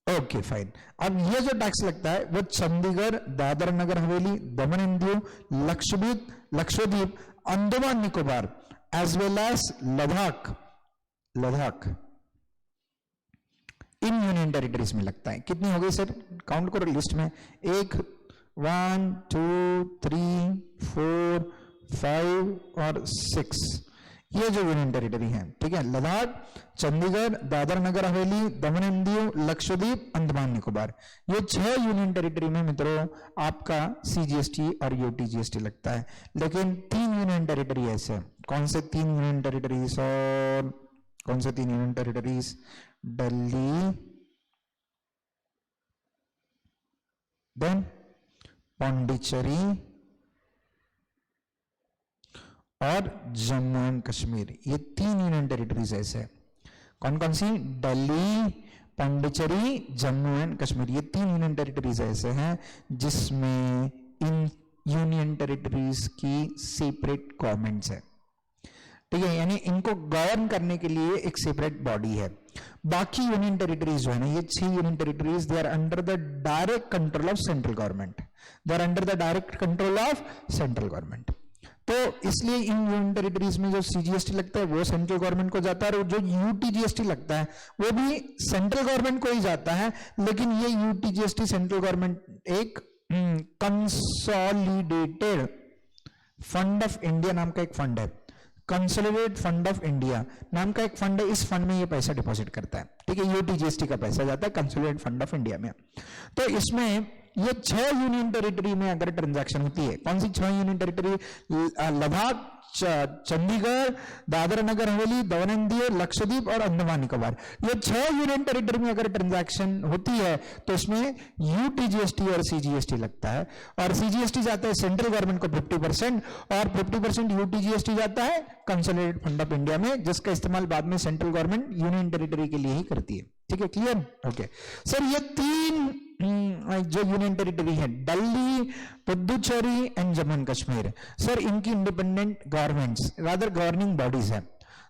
Okay fine. अब ये जो टैक्स लगता है वो Chandigarh, Dadar Nagar Haveli, Daman and Diu, Lakshadweep, Andaman Nicobar as well as Ladakh इन यूनियन टेरिटरीज में लगता है। कितनी हो गई सर? काउंट करो लिस्ट में। 1 2 3 4 5 और 6 ये जो यूनियन टेरिटरी है। ठीक है, लद्दाख, चंडीगढ़, दादर नगर हवेली, दमन एंड दीव, लक्षद्वीप, अंडमान निकोबार, ये 6 यूनियन टेरिटरी में मित्रों आपका सीजीएसटी और यूटीजीएसटी लगता है। लेकिन 3 यूनियन टेरिटरी ऐसे, कौन से 3 यूनियन टेरिटरीज? और कौन से 3 union territories? Delhi, then Pondicherry और जम्मू एंड कश्मीर, ये 3 यूनियन टेरिटरीज ऐसे। कौन कौन सी? दिल्ली, पांडिचेरी, जम्मू एंड कश्मीर, ये 3 यूनियन टेरिटरीज ऐसे हैं जिसमें इन यूनियन टेरिटरीज की सेपरेट गवर्नमेंट्स है। ठीक है, यानी इनको गवर्न करने के लिए एक सेपरेट बॉडी है। बाकी यूनियन टेरिटरीज जो है ना, ये 6 union territories, they are under the direct control of central government. They are under the direct control of central government. तो इसलिए इन यूनियन टेरिटरीज में जो सीजीएसटी लगता है वो सेंट्रल गवर्नमेंट को जाता है, और जो यूटीजीएसटी लगता है वो भी सेंट्रल गवर्नमेंट को ही जाता है। लेकिन ये यूटीजीएसटी सेंट्रल गवर्नमेंट एक कंसोलिडेटेड फंड ऑफ इंडिया नाम का एक फंड है, कंसोलिडेटेड फंड ऑफ इंडिया नाम का एक फंड है, इस फंड में ये पैसा डिपॉजिट करता है। ठीक है, यूटीजीएसटी का पैसा जाता है कंसोलिडेटेड फंड ऑफ इंडिया में। तो इसमें ये 6 यूनियन टेरिटरी में अगर ट्रांजैक्शन होती है, कौन सी 6 union territory? Ladakh, Chandigarh, Dadar Nagar Haveli, Daman and Diu, Lakshadweep और अंडमान निकोबार, ये 6 यूनियन टेरिटरी में अगर ट्रांजैक्शन होती है तो इसमें यूटीजीएसटी और सीजीएसटी लगता है। और सीजीएसटी जाता है सेंट्रल गवर्नमेंट को 50% और 50% यूटीजीएसटी जाता है कंसोलिडेटेड फंड ऑफ इंडिया में, जिसका इस्तेमाल बाद में सेंट्रल गवर्नमेंट यूनियन टेरिटरी के लिए ही करती है। ठीक है, क्लियर? ओके सर, ये 3 जो यूनियन टेरिटरी है, Delhi, Puducherry and Jammu and Kashmir, sir इनकी independent governments, rather governing bodies है।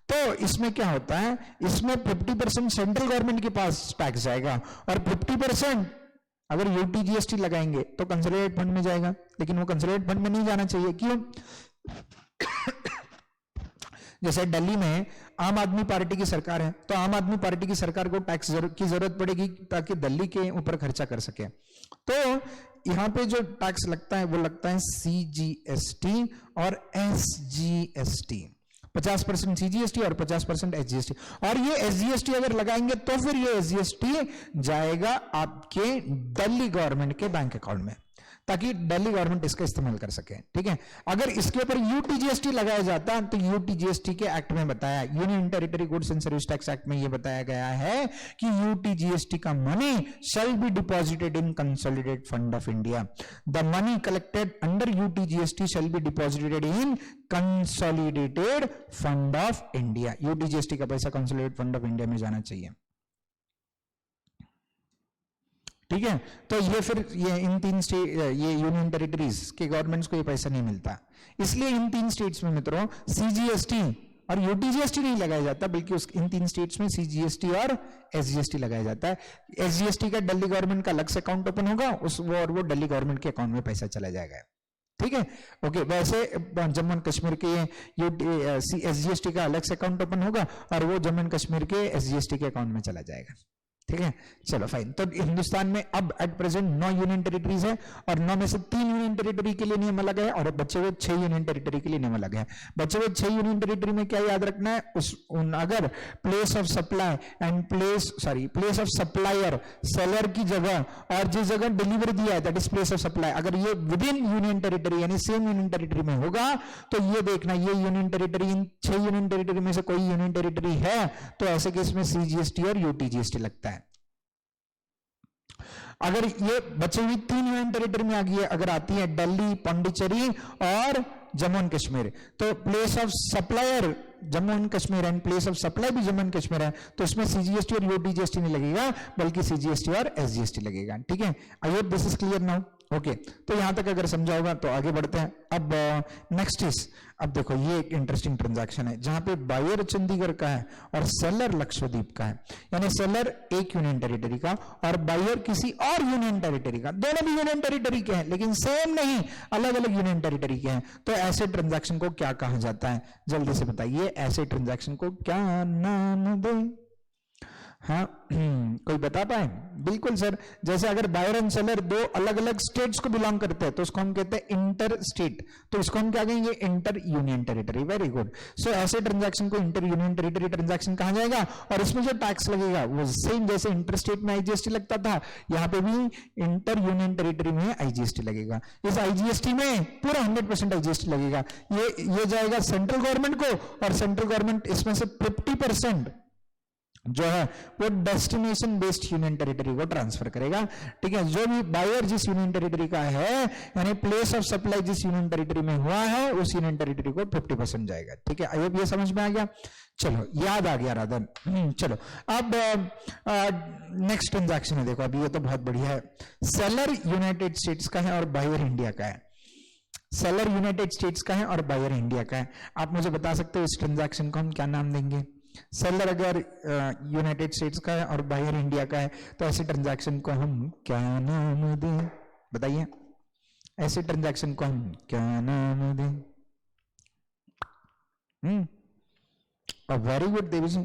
तो इसमें क्या होता है? इसमें 50% सेंट्रल गवर्नमेंट के पास टैक्स जाएगा और 50% अगर यूटीजीएसटी लगाएंगे तो कंसोलिडेटेड फंड में जाएगा। लेकिन वो कंसोलिडेटेड फंड में नहीं जाना चाहिए। क्यों? जैसे दिल्ली में आम आदमी पार्टी की सरकार है, तो आम आदमी पार्टी की सरकार को टैक्स की जरूरत पड़ेगी ताकि दिल्ली के ऊपर खर्चा कर सके। तो यहां पे जो टैक्स लगता है वो लगता है सीजीएसटी और एसजीएसटी, 50% सीजीएसटी और 50% एसजीएसटी। और ये एसजीएसटी अगर लगाएंगे तो फिर ये एसजीएसटी जाएगा आपके दिल्ली गवर्नमेंट के बैंक अकाउंट में, ताकि दिल्ली गवर्नमेंट इसका इस्तेमाल कर सके। ठीक है, अगर इसके ऊपर यूटीजीएसटी लगाया जाता तो यूटीजीएसटी के एक्ट में बताया, union territory goods and service tax act में यह बताया गया है कि यूटीजीएसटी का money shall be deposited in consolidated fund of India. The money collected under UTGST shall be deposited in consolidated fund of India. UTGST का पैसा consolidated fund of India में जाना चाहिए। ठीक है, तो ये फिर ये इन 3 स्टेट, ये यूनियन टेरिटरीज के गवर्नमेंट्स को ये पैसा नहीं मिलता, इसलिए इन 3 स्टेट्स में मित्रों सीजीएसटी और यूटीजीएसटी नहीं लगाया जाता, बल्कि इन 3 स्टेट्स में सीजीएसटी और एसजीएसटी लगाया जाता है। एसजीएसटी का दिल्ली गवर्नमेंट का अलग से अकाउंट ओपन होगा, वो दिल्ली गवर्नमेंट के अकाउंट में पैसा चला जाएगा। ठीक है, ओके। वैसे जम्मू एंड कश्मीर के एसजीएसटी का अलग से अकाउंट ओपन होगा और वो जम्मू एंड कश्मीर के एसजीएसटी के अकाउंट में चला जाएगा। ठीक है, चलो फाइन। तो हिंदुस्तान में अब एट प्रेजेंट 9 यूनियन टेरिटरीज है और 9 में से 3 यूनियन टेरिटरी के लिए नियम अलग है और बचे हुए 6 यूनियन टेरिटरी के लिए नियम अलग है। बचे हुए 6 यूनियन टेरिटरी में क्या याद रखना है, अगर place of supply and place of supplier seller की जगह और जिस जगह डिलीवरी दिया है that is place of supply, अगर ये विद इन यूनियन टेरिटरी यानी सेम यूनियन टेरिटरी में होगा तो ये देखना ये यूनियन टेरिटरी, इन 6 यूनियन टेरिटरी में से कोई यूनियन टेरिटरी है तो ऐसे केस में सीजीएसटी और यूटीजीएसटी लगता है। अगर ये बची हुई 3 यूनियन टेरिटरी में आ गई है, अगर आती है दिल्ली, पांडिचेरी और जम्मू एंड कश्मीर, तो place of supplier Jammu and Kashmir and place of supply भी जम्मू एंड कश्मीर है तो इसमें सीजीएसटी और यूटीजीएसटी नहीं लगेगा बल्कि सीजीएसटी और एसजीएसटी लगेगा। ठीक है, I hope this is clear now. Okay, तो यहां तक अगर समझा होगा तो आगे बढ़ते हैं। अब नेक्स्ट इज, अब देखो ये एक इंटरेस्टिंग ट्रांजैक्शन है जहां पे बायर चंडीगढ़ का है और सेलर लक्षद्वीप का है, यानी सेलर एक यूनियन टेरिटरी का और बायर किसी और यूनियन टेरिटरी का, दोनों भी यूनियन टेरिटरी के हैं लेकिन सेम नहीं, अलग अलग यूनियन टेरिटरी के हैं। तो ऐसे ट्रांजैक्शन को क्या कहा जाता है, जल्दी से बताइए, ऐसे ट्रांजैक्शन को क्या नाम दे? हाँ कोई बता पाए? बिल्कुल सर, जैसे अगर बायर एंड सेलर दो अलग अलग स्टेट्स को बिलोंग करते हैं तो उसको हम कहते हैं इंटर स्टेट, तो इसको हम क्या कहेंगे, inter union territory. Very good. So ऐसे ट्रांजैक्शन को इंटर यूनियन टेरिटरी ट्रांजैक्शन कहा जाएगा और इसमें जो टैक्स लगेगा वो सेम जैसे इंटर स्टेट में आईजीएसटी लगता था, यहाँ पे भी इंटर यूनियन टेरिटरी में आईजीएसटी लगेगा। इस आईजीएसटी में पूरा 100% आईजीएसटी लगेगा। ये जाएगा सेंट्रल गवर्नमेंट को और सेंट्रल गवर्नमेंट इसमें से 50% जो है वो डेस्टिनेशन बेस्ड यूनियन टेरिटरी को ट्रांसफर करेगा। ठीक है, जो भी बायर जिस यूनियन टेरिटरी का है यानी प्लेस ऑफ सप्लाई जिस यूनियन टेरिटरी में हुआ है उस यूनियन टेरिटरी को 50% जाएगा। ठीक है, आई होप ये समझ में आ गया। चलो याद आ गया राधन। चलो अब नेक्स्ट ट्रांजैक्शन है, देखो अभी ये तो बहुत बढ़िया है। सेलर यूनाइटेड स्टेट्स का है और बायर इंडिया का है। सेलर यूनाइटेड स्टेट्स का है और बायर इंडिया का है। आप मुझे बता सकते हो इस ट्रांजैक्शन को हम क्या नाम देंगे? सेलर अगर यूनाइटेड स्टेट्स का है और बायर इंडिया का है तो ऐसे ट्रांजैक्शन को हम क्या नाम दें? बताइए, ऐसे ट्रांजैक्शन को हम क्या नाम दें? वेरी गुड देवी जी,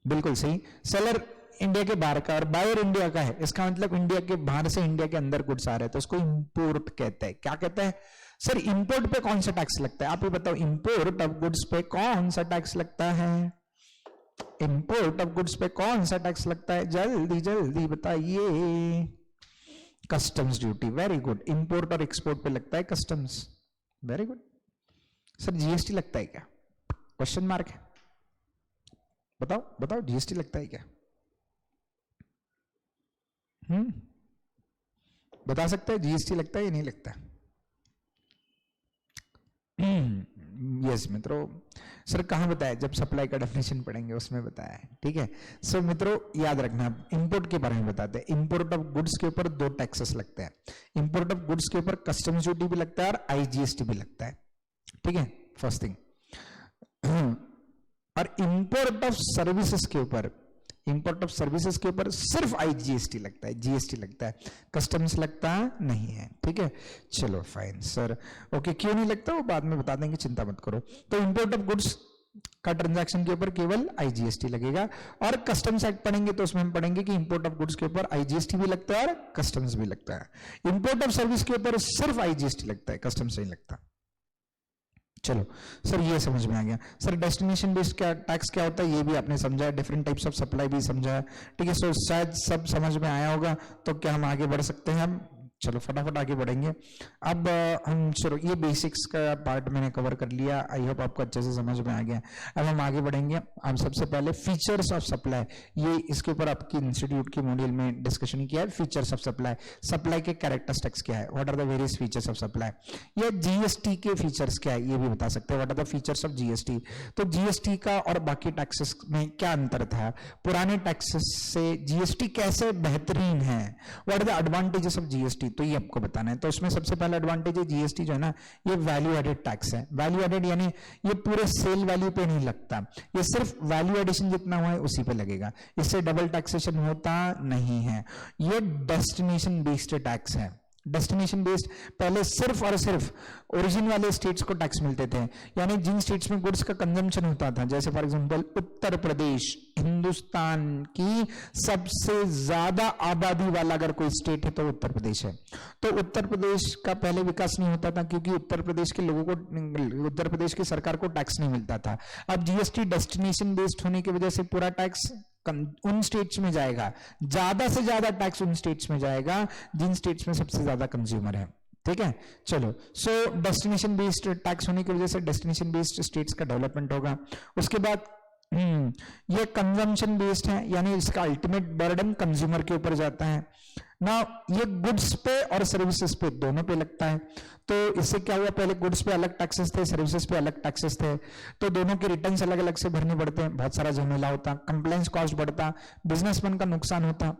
बिल्कुल सही। सेलर इंडिया के बाहर का और बायर इंडिया का है, इसका मतलब इंडिया के बाहर से इंडिया के अंदर गुड्स आ रहे हैं तो उसको इंपोर्ट कहते हैं। क्या कहते हैं सर? इंपोर्ट पे कौन सा टैक्स लगता है? आप ही बताओ, इंपोर्ट ऑफ गुड्स पे कौन सा टैक्स लगता है? इंपोर्ट ऑफ गुड्स पे कौन सा टैक्स लगता है? जल्दी जल्दी बताइए। Customs duty. Very good. Import और एक्सपोर्ट पे लगता है customs. Very good. Sir GST लगता है क्या? क्वेश्चन मार्क है। बताओ बताओ, जीएसटी लगता है क्या? बता सकते हैं जीएसटी लगता है या नहीं लगता? यस मित्रों। सर कहां बताया? जब सप्लाई का डेफिनेशन पढ़ेंगे उसमें बताया है। ठीक है, सो मित्रों याद रखना, इंपोर्ट के बारे में बताते हैं। इंपोर्ट ऑफ गुड्स के ऊपर 2 टैक्सेस लगते हैं। इंपोर्ट ऑफ गुड्स के ऊपर कस्टम्स ड्यूटी भी लगता है और आईजीएसटी भी लगता है। ठीक है, फर्स्ट थिंग। और इंपोर्ट ऑफ सर्विसेज के ऊपर, इंपोर्ट ऑफ सर्विसेज के ऊपर सिर्फ आईजीएसटी लगता है, जीएसटी लगता है, कस्टम्स लगता नहीं है। ठीक है, चलो फाइन सर। ओके, क्यों नहीं लगता वो बाद में बता देंगे, चिंता मत करो। तो इंपोर्ट ऑफ गुड्स का ट्रांजैक्शन के ऊपर केवल आईजीएसटी लगेगा और कस्टम्स एक्ट पढ़ेंगे तो उसमें हम पढ़ेंगे कि इंपोर्ट ऑफ गुड्स के ऊपर आईजीएसटी भी लगता है और कस्टम्स भी लगता है। इंपोर्ट ऑफ सर्विस के ऊपर सिर्फ आईजीएसटी लगता है, कस्टम्स नहीं लगता। चलो सर ये समझ में आ गया। सर डेस्टिनेशन बेस्ड क्या टैक्स क्या होता है ये भी आपने समझा, डिफरेंट टाइप्स ऑफ सप्लाई भी समझा है। ठीक है, सो शायद सब समझ में आया होगा। तो क्या हम आगे बढ़ सकते हैं? हम चलो फटाफट आगे बढ़ेंगे। अब हम चलो ये बेसिक्स का पार्ट मैंने कवर कर लिया, आई होप आपको अच्छे से समझ में आ गया। अब हम आगे बढ़ेंगे। हम सबसे पहले फीचर्स ऑफ सप्लाई, ये इसके ऊपर आपकी इंस्टीट्यूट के मॉड्यूल में डिस्कशन किया है। फीचर्स ऑफ सप्लाई, सप्लाई के कैरेक्टरिस्टिक्स क्या है, what are the various features of supply. या जीएसटी के फीचर्स क्या है ये भी बता सकते हैं, what are the features of GST. तो जीएसटी का और बाकी टैक्सेस में क्या अंतर था, पुराने टैक्सेस से जीएसटी कैसे बेहतरीन है, what are the advantages of GST, तो ये आपको बताना है। तो उसमें सबसे पहला एडवांटेज है जीएसटी जो है ना, ये वैल्यू एडेड टैक्स है। वैल्यू एडेड यानी ये पूरे सेल वैल्यू पे नहीं लगता, ये सिर्फ वैल्यू एडिशन जितना हुआ है उसी पे लगेगा, इससे डबल टैक्सेशन होता नहीं है। ये डेस्टिनेशन बेस्ड टैक्स है। डेस्टिनेशन बेस्ड पहले सिर्फ और सिर्फ ओरिजिन वाले स्टेट्स को टैक्स मिलते थे, यानी जिन स्टेट्स में गुड्स का कंजम्पशन होता था, जैसे फॉर एग्जांपल उत्तर प्रदेश हिंदुस्तान की सबसे ज्यादा आबादी वाला अगर कोई स्टेट है तो उत्तर प्रदेश है। तो उत्तर प्रदेश का पहले विकास नहीं होता था क्योंकि उत्तर प्रदेश के लोगों को, उत्तर प्रदेश की सरकार को टैक्स नहीं मिलता था। अब जीएसटी डेस्टिनेशन बेस्ड होने की वजह से पूरा टैक्स उन स्टेट्स में जाएगा, ज्यादा से ज्यादा टैक्स उन स्टेट्स में जाएगा जिन स्टेट्स में सबसे ज्यादा कंज्यूमर है। ठीक है, चलो। सो डेस्टिनेशन बेस्ड टैक्स होने की वजह से डेस्टिनेशन बेस्ड स्टेट्स का डेवलपमेंट होगा। उसके बाद ये कंजम्पशन बेस्ड है, यानी इसका अल्टीमेट बर्डन कंज्यूमर के ऊपर जाता है ना। ये गुड्स पे और सर्विसेज पे दोनों पे लगता है। तो इससे क्या हुआ, पहले गुड्स पे अलग टैक्सेस थे, सर्विसेज पे अलग टैक्सेस थे, तो दोनों के रिटर्न्स अलग अलग से भरने पड़ते हैं, बहुत सारा झमेला होता, कंप्लायंस कॉस्ट बढ़ता, बिजनेसमैन का नुकसान होता।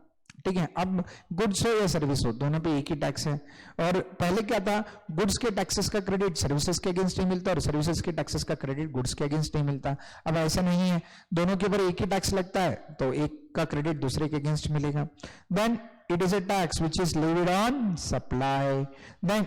ठीक है, अब गुड्स हो या सर्विस हो दोनों पे एक ही टैक्स है। और पहले क्या था, गुड्स के टैक्सेस का क्रेडिट सर्विसेज के अगेंस्ट नहीं मिलता और सर्विसेज के टैक्सेस का क्रेडिट गुड्स के अगेंस्ट नहीं मिलता। अब ऐसा नहीं है, दोनों के ऊपर एक ही टैक्स लगता है तो एक का क्रेडिट दूसरे के अगेंस्ट मिलेगा। Then it is a tax which is levied on supply, then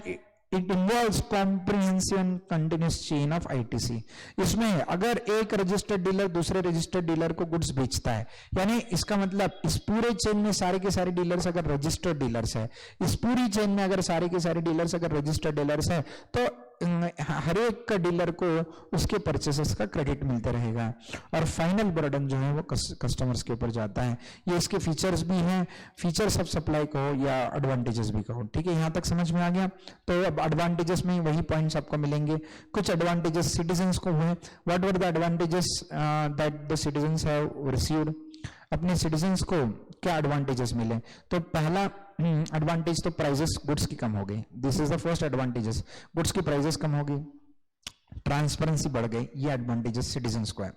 it involves comprehensive and continuous chain of ITC. इसमें अगर एक रजिस्टर्ड डीलर दूसरे रजिस्टर्ड डीलर को गुड्स बेचता है, यानी इसका मतलब इस पूरे चेन में सारे के सारे डीलर्स अगर रजिस्टर्ड डीलर्स है, इस पूरी चेन में अगर सारे के सारे डीलर्स अगर रजिस्टर्ड डीलर्स है, तो हर एक का डीलर को उसके परचेसेस का क्रेडिट मिलता रहेगा और फाइनल बर्डन जो है वो कस्टमर्स के ऊपर जाता है। ये इसके फीचर्स भी हैं, फीचर्स ऑफ सप्लाई कहो या एडवांटेजेस भी कहो। ठीक है, यहां तक समझ में आ गया। तो अब एडवांटेजेस में वही पॉइंट्स आपको मिलेंगे। कुछ एडवांटेजेस सिटीजन्स को हुए। What were the advantages that the citizens have received, अपने सिटीजन्स को क्या एडवांटेजेस मिले। तो पहला एडवांटेज तो प्राइजेस गुड्स की कम हो गई, this is the first advantages, goods की प्राइजेस कम हो गई, ट्रांसपेरेंसी बढ़ गई, ये एडवांटेजेस सिटीजन्स को है।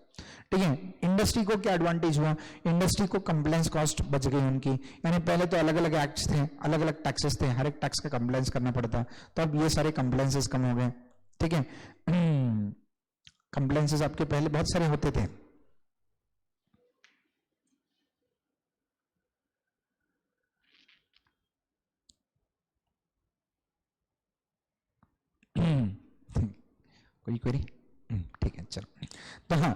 ठीक है, इंडस्ट्री को क्या एडवांटेज हुआ, इंडस्ट्री को कंप्लायंस कॉस्ट बच गई उनकी, यानी पहले तो अलग अलग एक्ट्स थे, अलग अलग टैक्सेस थे, हर एक टैक्स का कंप्लायंस करना पड़ता, तो अब ये सारे कंप्लायंसेस कम हो गए। ठीक है, कंप्लायंसेस आपके पहले बहुत सारे होते थे। कोई क्वेरी? ठीक है, चलो। तो हाँ,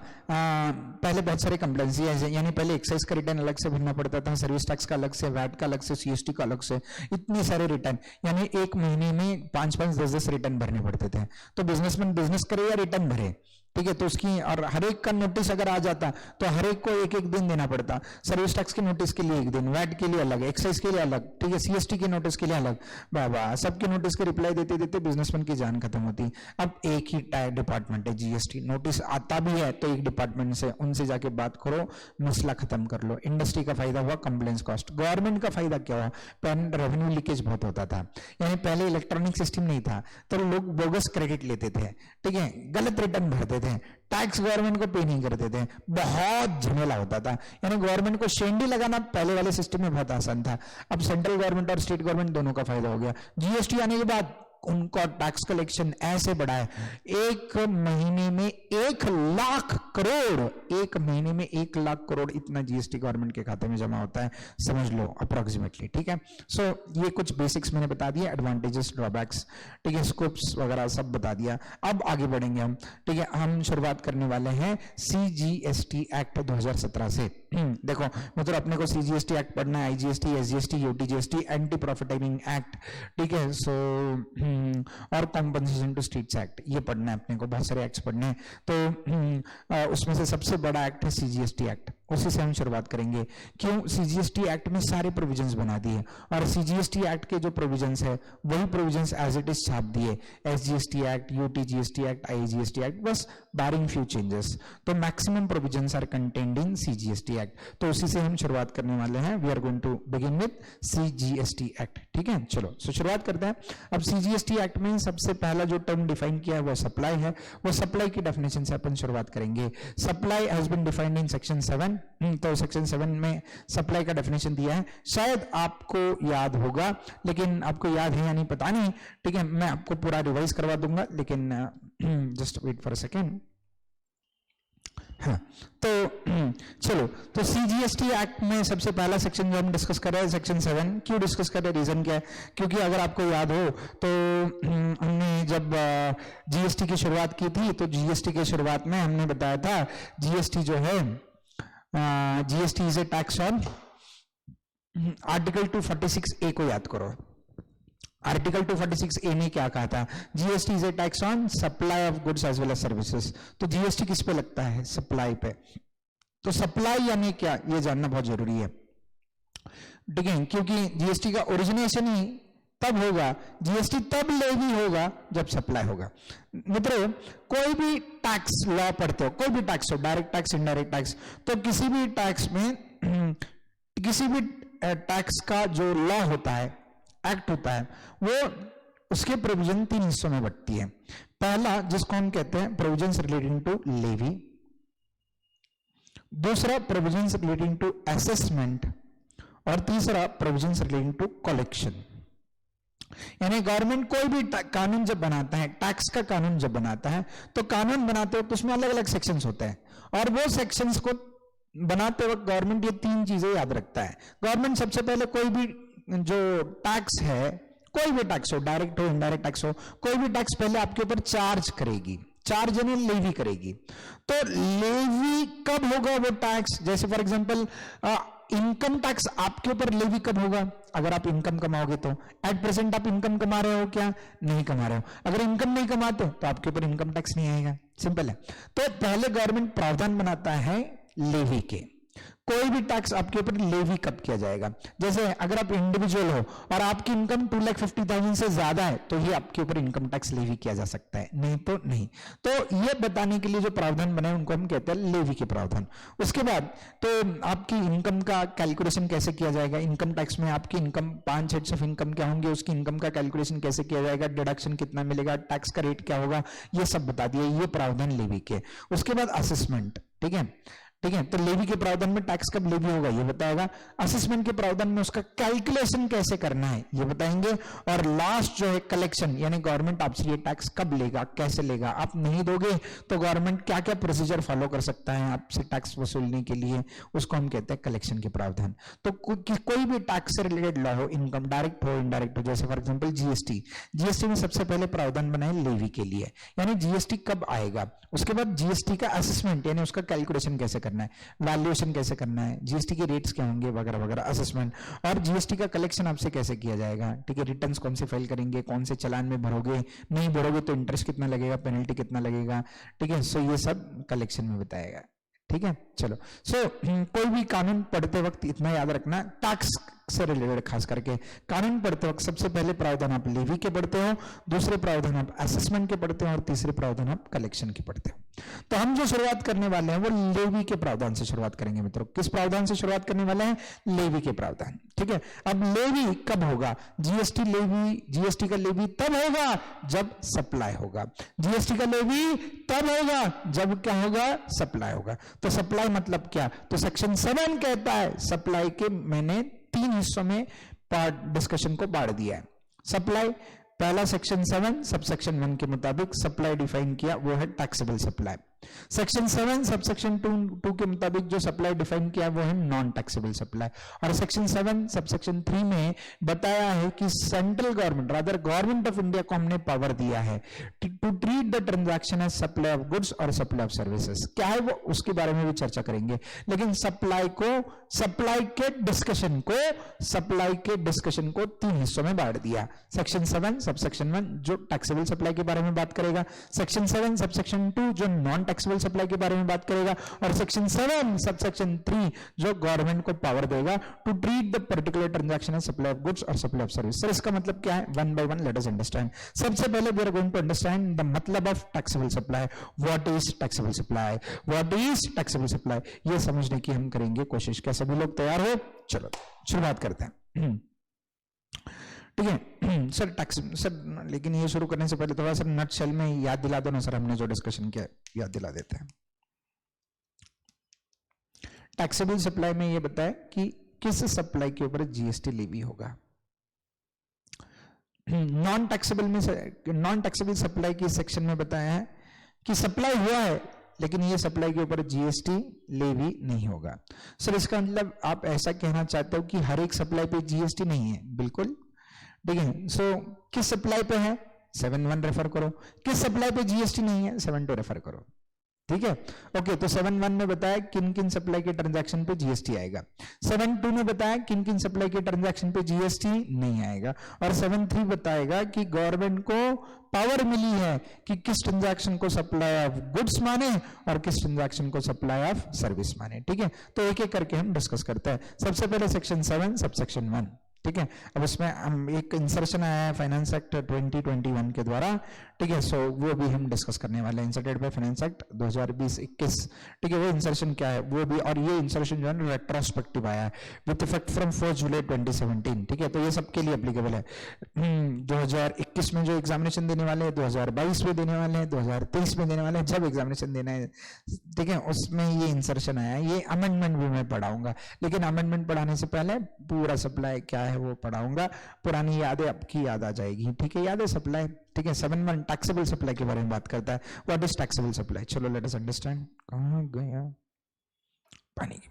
पहले बहुत सारे कंप्लेंसी है, यानी पहले एक्साइज का रिटर्न अलग से भरना पड़ता था, सर्विस टैक्स का अलग से, वैट का अलग से, सीएसटी का अलग से, इतने सारे रिटर्न, यानी एक महीने में 5-5, 10-10 रिटर्न भरने पड़ते थे। तो बिजनेसमैन बिजनेस करे या रिटर्न भरे, ठीक है, तो उसकी और हर एक का नोटिस अगर आ जाता तो हर एक को एक एक दिन देना पड़ता, सर्विस टैक्स के नोटिस के लिए एक दिन, वैट के लिए अलग, एक्साइज के लिए अलग, ठीक है, सीएसटी के नोटिस के लिए अलग, बाबा सबके नोटिस के रिप्लाई देते देते बिजनेसमैन की जान खत्म होती। अब एक ही डिपार्टमेंट है जीएसटी, नोटिस आता भी है तो एक डिपार्टमेंट से, उनसे जाके बात करो, मसला खत्म कर लो। इंडस्ट्री का फायदा हुआ कंप्लेंस कॉस्ट। गवर्नमेंट का फायदा क्या हुआ, पेन रेवेन्यू लीकेज बहुत होता था, यानी पहले इलेक्ट्रॉनिक सिस्टम नहीं था तो लोग बोगस क्रेडिट लेते थे, ठीक है, गलत रिटर्न भरते थे, टैक्स गवर्नमेंट को पे नहीं करते थे, बहुत झमेला होता था, यानी गवर्नमेंट को शेंडी लगाना पहले वाले सिस्टम में बहुत आसान था। अब सेंट्रल गवर्नमेंट और स्टेट गवर्नमेंट दोनों का फायदा हो गया। जीएसटी आने के बाद उनका टैक्स कलेक्शन ऐसे बढ़ा है, एक महीने में 1,00,000 करोड़, एक महीने में 1,00,000 करोड़ इतना जीएसटी गवर्नमेंट के खाते में जमा होता है, समझ लो अप्रोक्सीमेटली। ठीक है, सो ये कुछ बेसिक्स मैंने बता दिया, एडवांटेजेस, ड्रॉबैक्स, ठीक है, स्कोप्स वगैरह सब बता दिया। अब आगे बढ़ेंगे हम, ठीक है, हम शुरुआत करने वाले हैं सीजीएसटी एक्ट 2017 से। देखो मतलब अपने को सीजीएसटी एक्ट पढ़ना है, IGST, SGST, UTGST, anti profiting act, ठीक है, सो और कॉम्पनसेशन टू स्टेट्स एक्ट, ये पढ़ना है अपने को, बहुत सारे एक्ट्स पढ़ने हैं। तो उसमें से सबसे बड़ा एक्ट है सीजीएसटी एक्ट, उसी से हम शुरुआत करेंगे। क्यों, सीजीएसटी एक्ट में सारे प्रोविजंस बना दिए और सीजीएसटी एक्ट के जो प्रोविजंस है वही प्रोविजंस एज इट इज छाप दिए, SGST act, UTGST act, IGST act, बस बारिंग फ्यू चेंजेस, तो maximum provisions are contained in CGST act. तो उसी से हम शुरुआत करने वाले हैं। We are going to begin with CGST act. ठीक है, चलो सो शुरुआत करते हैं। अब सीजीएसटी एक्ट में सबसे पहला जो टर्म डिफाइन किया है वो सप्लाई है, वो सप्लाई की डेफिनेशन से अपन शुरुआत करेंगे। Supply has been defined in section 7, तो सेक्शन 7 में सप्लाई का डेफिनेशन दिया है, शायद आपको याद होगा, लेकिन आपको याद है या नहीं पता नहीं, ठीक है, मैं आपको पूरा रिवाइज करवा दूंगा, लेकिन just wait for a second. हाँ, तो चलो, तो सीजीएसटी एक्ट में सबसे पहला सेक्शन जो हम डिस्कस कर रहे हैं सेक्शन 7, क्यों डिस्कस कर रहे हैं, रीजन क्या है? क्योंकि अगर आपको याद हो तो हमने जब जीएसटी की शुरुआत की थी तो जीएसटी के शुरुआत में हमने बताया था जीएसटी जो है GST is a tax on article 246A को याद करो। आर्टिकल 246A ने क्या कहा था? GST is a tax on supply of goods as well as services. तो जीएसटी किस पे लगता है? सप्लाई पे। तो सप्लाई यानी क्या, ये जानना बहुत जरूरी है, ठीक है? क्योंकि जीएसटी का ओरिजिनेशन ही तब होगा, जीएसटी तब लेवी होगा जब सप्लाई होगा। मित्रों, कोई भी टैक्स लॉ पढ़ते हो, कोई भी टैक्स हो, डायरेक्ट टैक्स, इनडायरेक्ट टैक्स, तो किसी भी टैक्स में किसी भी टैक्स का जो लॉ होता है, एक्ट होता है, वो उसके प्रोविजन 3 हिस्सों में बंटती है। पहला जिसको हम कहते हैं प्रोविजंस रिलेटिंग टू लेवी, दूसरा प्रोविजंस रिलेटिंग टू असेसमेंट, और तीसरा प्रोविजंस रिलेटिंग टू कलेक्शन। यानी गवर्नमेंट कोई भी कानून जब बनाता है, टैक्स का कानून जब बनाता है, तो कानून बनाते वक्त उसमें अलग अलग सेक्शंस होते हैं, और वो सेक्शंस को बनाते वक्त गवर्नमेंट ये 3 चीजें याद रखता है। गवर्नमेंट सबसे पहले कोई भी जो टैक्स है, कोई भी टैक्स हो, डायरेक्ट हो, इनडायरेक्ट टैक्स हो, कोई भी टैक्स पहले आपके ऊपर चार्ज करेगी, चार्ज यानी लेवी करेगी। तो लेवी कब होगा वो टैक्स? जैसे फॉर एग्जांपल इनकम टैक्स आपके ऊपर लेवी कब होगा? अगर आप इनकम कमाओगे तो। एट प्रेजेंट आप इनकम कमा रहे हो क्या? नहीं कमा रहे हो। अगर इनकम नहीं कमाते तो आपके ऊपर इनकम टैक्स नहीं आएगा, सिंपल है। तो पहले गवर्नमेंट प्रावधान बनाता है लेवी के। कोई भी टैक्स आपके ऊपर लेवी कब किया जाएगा? जैसे अगर आप इंडिविजुअल हो और आपकी इनकम 2,50,000 से ज्यादा है, तो ये आपके ऊपर इनकम टैक्स लेवी किया जा सकता है, नहीं तो नहीं। तो ये बताने के लिए जो प्रावधान बने उनको हम कहते हैं लेवी के प्रावधान। उसके बाद तो आपकी इनकम का कैलकुलेशन कैसे किया जाएगा? इनकम टैक्स में आपकी इनकम 5 हेड्स ऑफ इनकम क्या होंगे, उसकी इनकम का कैलकुलेशन कैसे किया जाएगा, डिडक्शन कितना मिलेगा, टैक्स का रेट क्या होगा, ये सब बता दिए, ये प्रावधान लेवी के। उसके बाद असेसमेंट, ठीक है, ठीक है। तो लेवी के प्रावधान में टैक्स कब लेवी होगा ये बताएगा, असेसमेंट के प्रावधान में उसका कैलकुलेशन कैसे करना है ये बताएंगे, और लास्ट जो है कलेक्शन, यानी गवर्नमेंट आपसे ये टैक्स कब लेगा, कैसे लेगा, आप नहीं दोगे तो गवर्नमेंट क्या क्या प्रोसीजर फॉलो कर सकता है आपसे टैक्स वसूलने के लिए, उसको हम कहते हैं कलेक्शन के प्रावधान। तो कोई भी टैक्स से रिलेटेड लॉ हो, इनकम डायरेक्ट हो, इनडायरेक्ट हो, जैसे फॉर एग्जाम्पल जीएसटी, जीएसटी में सबसे पहले प्रावधान बना है लेवी के लिए, यानी जीएसटी कब आएगा। उसके बाद जीएसटी का असेसमेंट यानी उसका कैलकुलेशन कैसे करना है, वैल्यूएशन कैसे करना है, जीएसटी के रेट्स क्या होंगे वगैरह वगैरह, असेसमेंट, और जीएसटी का कलेक्शन आपसे कैसे किया जाएगा, ठीक है, रिटर्न्स कौन से फाइल करेंगे, कौन से चालान में भरोगे, नहीं भरोगे तो इंटरेस्ट कितना लगेगा, पेनल्टी कितना लगेगा, ठीक है। सो ये सब कलेक्शन में बताएगा, ठीक है। चलो, सो कोई भी कानून पढ़ते वक्त इतना याद रखना, टैक्स से रिलेटेड खास करके कानून पढ़ते वक्त सबसे पहले प्रावधान आप लेवी के पढ़ते हो, दूसरे प्रावधान आप असेसमेंट के पढ़ते हो, और तीसरे प्रावधान आप कलेक्शन के पढ़ते हो। तो हम जो शुरुआत करने वाले हैं वो लेवी के प्रावधान से शुरुआत करेंगे मित्रों। किस प्रावधान से शुरुआत करने वाले हैं? लेवी के प्रावधान, ठीक है। अब लेवी कब होगा? जीएसटी लेवी, जीएसटी का लेवी तब होगा जब सप्लाई होगा, जीएसटी का लेवी तब होगा जब क्या होगा, सप्लाई होगा। तो सप्लाई मतलब क्या? तो सेक्शन 7 कहता है सप्लाई के मैंने 3 हिस्सों में पार्ट डिस्कशन को बांट दिया है। सप्लाई, पहला सेक्शन 7 सब सेक्शन 1 के मुताबिक सप्लाई डिफाइन किया, वो है टैक्सेबल सप्लाई। सेक्शन 7 सब सेक्शन 2 के मुताबिक जो सप्लाई डिफाइन किया वो है नॉन टैक्सेबल सप्लाई। और सेक्शन 7 सब सेक्शन 3 में बताया है कि central government, rather government of India को हमने पावर दिया है to treat the transaction as supply of goods और सप्लाई ऑफ सर्विसेज। क्या है वो, उसके बारे में भी चर्चा करेंगे, लेकिन सप्लाई के डिस्कशन को 3 हिस्सों में बांट दिया। सेक्शन 7 सब सेक्शन 1 जो टैक्सेबल सप्लाई के बारे में बात करेगा, सेक्शन 7 सब सेक्शन 2 जो नॉन टैक्सेबल सप्लाई के बारे में बात करेगा, और सेक्शन 7 सब सेक्शन 3 जो गवर्नमेंट को पावर देगा to treat the particular transaction as supply of goods और सप्लाई ऑफ सर्विस। सर इसका मतलब क्या है? One by one let us understand. सबसे पहले we are going to understand the मतलब of taxable supply. What is taxable supply, what is taxable supply, ये समझने की हम करेंगे कोशिश। क्या सभी लोग तैयार हो? चलो शुरुआत करते हैं, ठीक है। सर टैक्स, सर लेकिन ये शुरू करने से पहले थोड़ा सा नट शेल में याद दिला दो ना सर, हमने जो डिस्कशन किया याद दिला देते हैं। टैक्सेबल सप्लाई में ये बताया कि किस सप्लाई के ऊपर जीएसटी लेवी होगा। नॉन टैक्सेबल सप्लाई की सेक्शन में बताया है कि सप्लाई हुआ है लेकिन ये सप्लाई के ऊपर जीएसटी लेवी नहीं होगा। सर इसका मतलब आप ऐसा कहना चाहते हो कि हर एक सप्लाई पे जीएसटी नहीं है? बिल्कुल, ठीक है। सो किस सप्लाई पे है? 7.1 रेफर करो। किस सप्लाई पे जीएसटी नहीं है? 7.2 रेफर करो, ठीक है। ओके, तो 7.1 में बताया किन किन सप्लाई के ट्रांजैक्शन पे जीएसटी आएगा, 7.2 में बताया किन किन सप्लाई के ट्रांजैक्शन पे जीएसटी नहीं आएगा, और 7.3 बताएगा कि गवर्नमेंट को पावर मिली है कि किस ट्रांजैक्शन को सप्लाई ऑफ गुड्स माने और किस ट्रांजैक्शन को सप्लाई ऑफ सर्विस माने, ठीक है। तो एक एक करके हम डिस्कस करते हैं। सबसे पहले सेक्शन 7 सबसेक्शन 1, ठीक है। अब इसमें हम एक इंसर्शन आया है फाइनेंस एक्ट 2021 के द्वारा, ठीक है। सो वो भी हम डिस्कस करने वाले हैं, इंसर्टेड बाय फाइनेंस एक्ट 2020-21, ठीक है। वो इंसर्शन क्या है वो भी, और ये इंसर्शन जो है रेट्रोस्पेक्टिव आया है विद इफेक्ट फ्रॉम 4 जुलाई 2017, ठीक है। तो ये सबके लिए एप्लीकेबल है। 2021 में जो एग्जामिनेशन देने वाले हैं, 2022 में देने वाले हैं, 2023 में देने वाले हैं, जब एग्जामिनेशन देना है, ठीक है, उसमें ये इंसर्शन आया है। ये अमेंडमेंट भी मैं पढ़ाऊंगा, लेकिन अमेंडमेंट पढ़ाने से पहले पूरा सप्लाई क्या है वो पढ़ाऊंगा, पुरानी यादें आपकी याद आ जाएगी, ठीक है। याद है सप्लाई, ठीक है। 7.1 टैक्सेबल सप्लाई के बारे में बात करता है। What is taxable supply? चलो लेट अस अंडरस्टैंड। कहां गया पानी की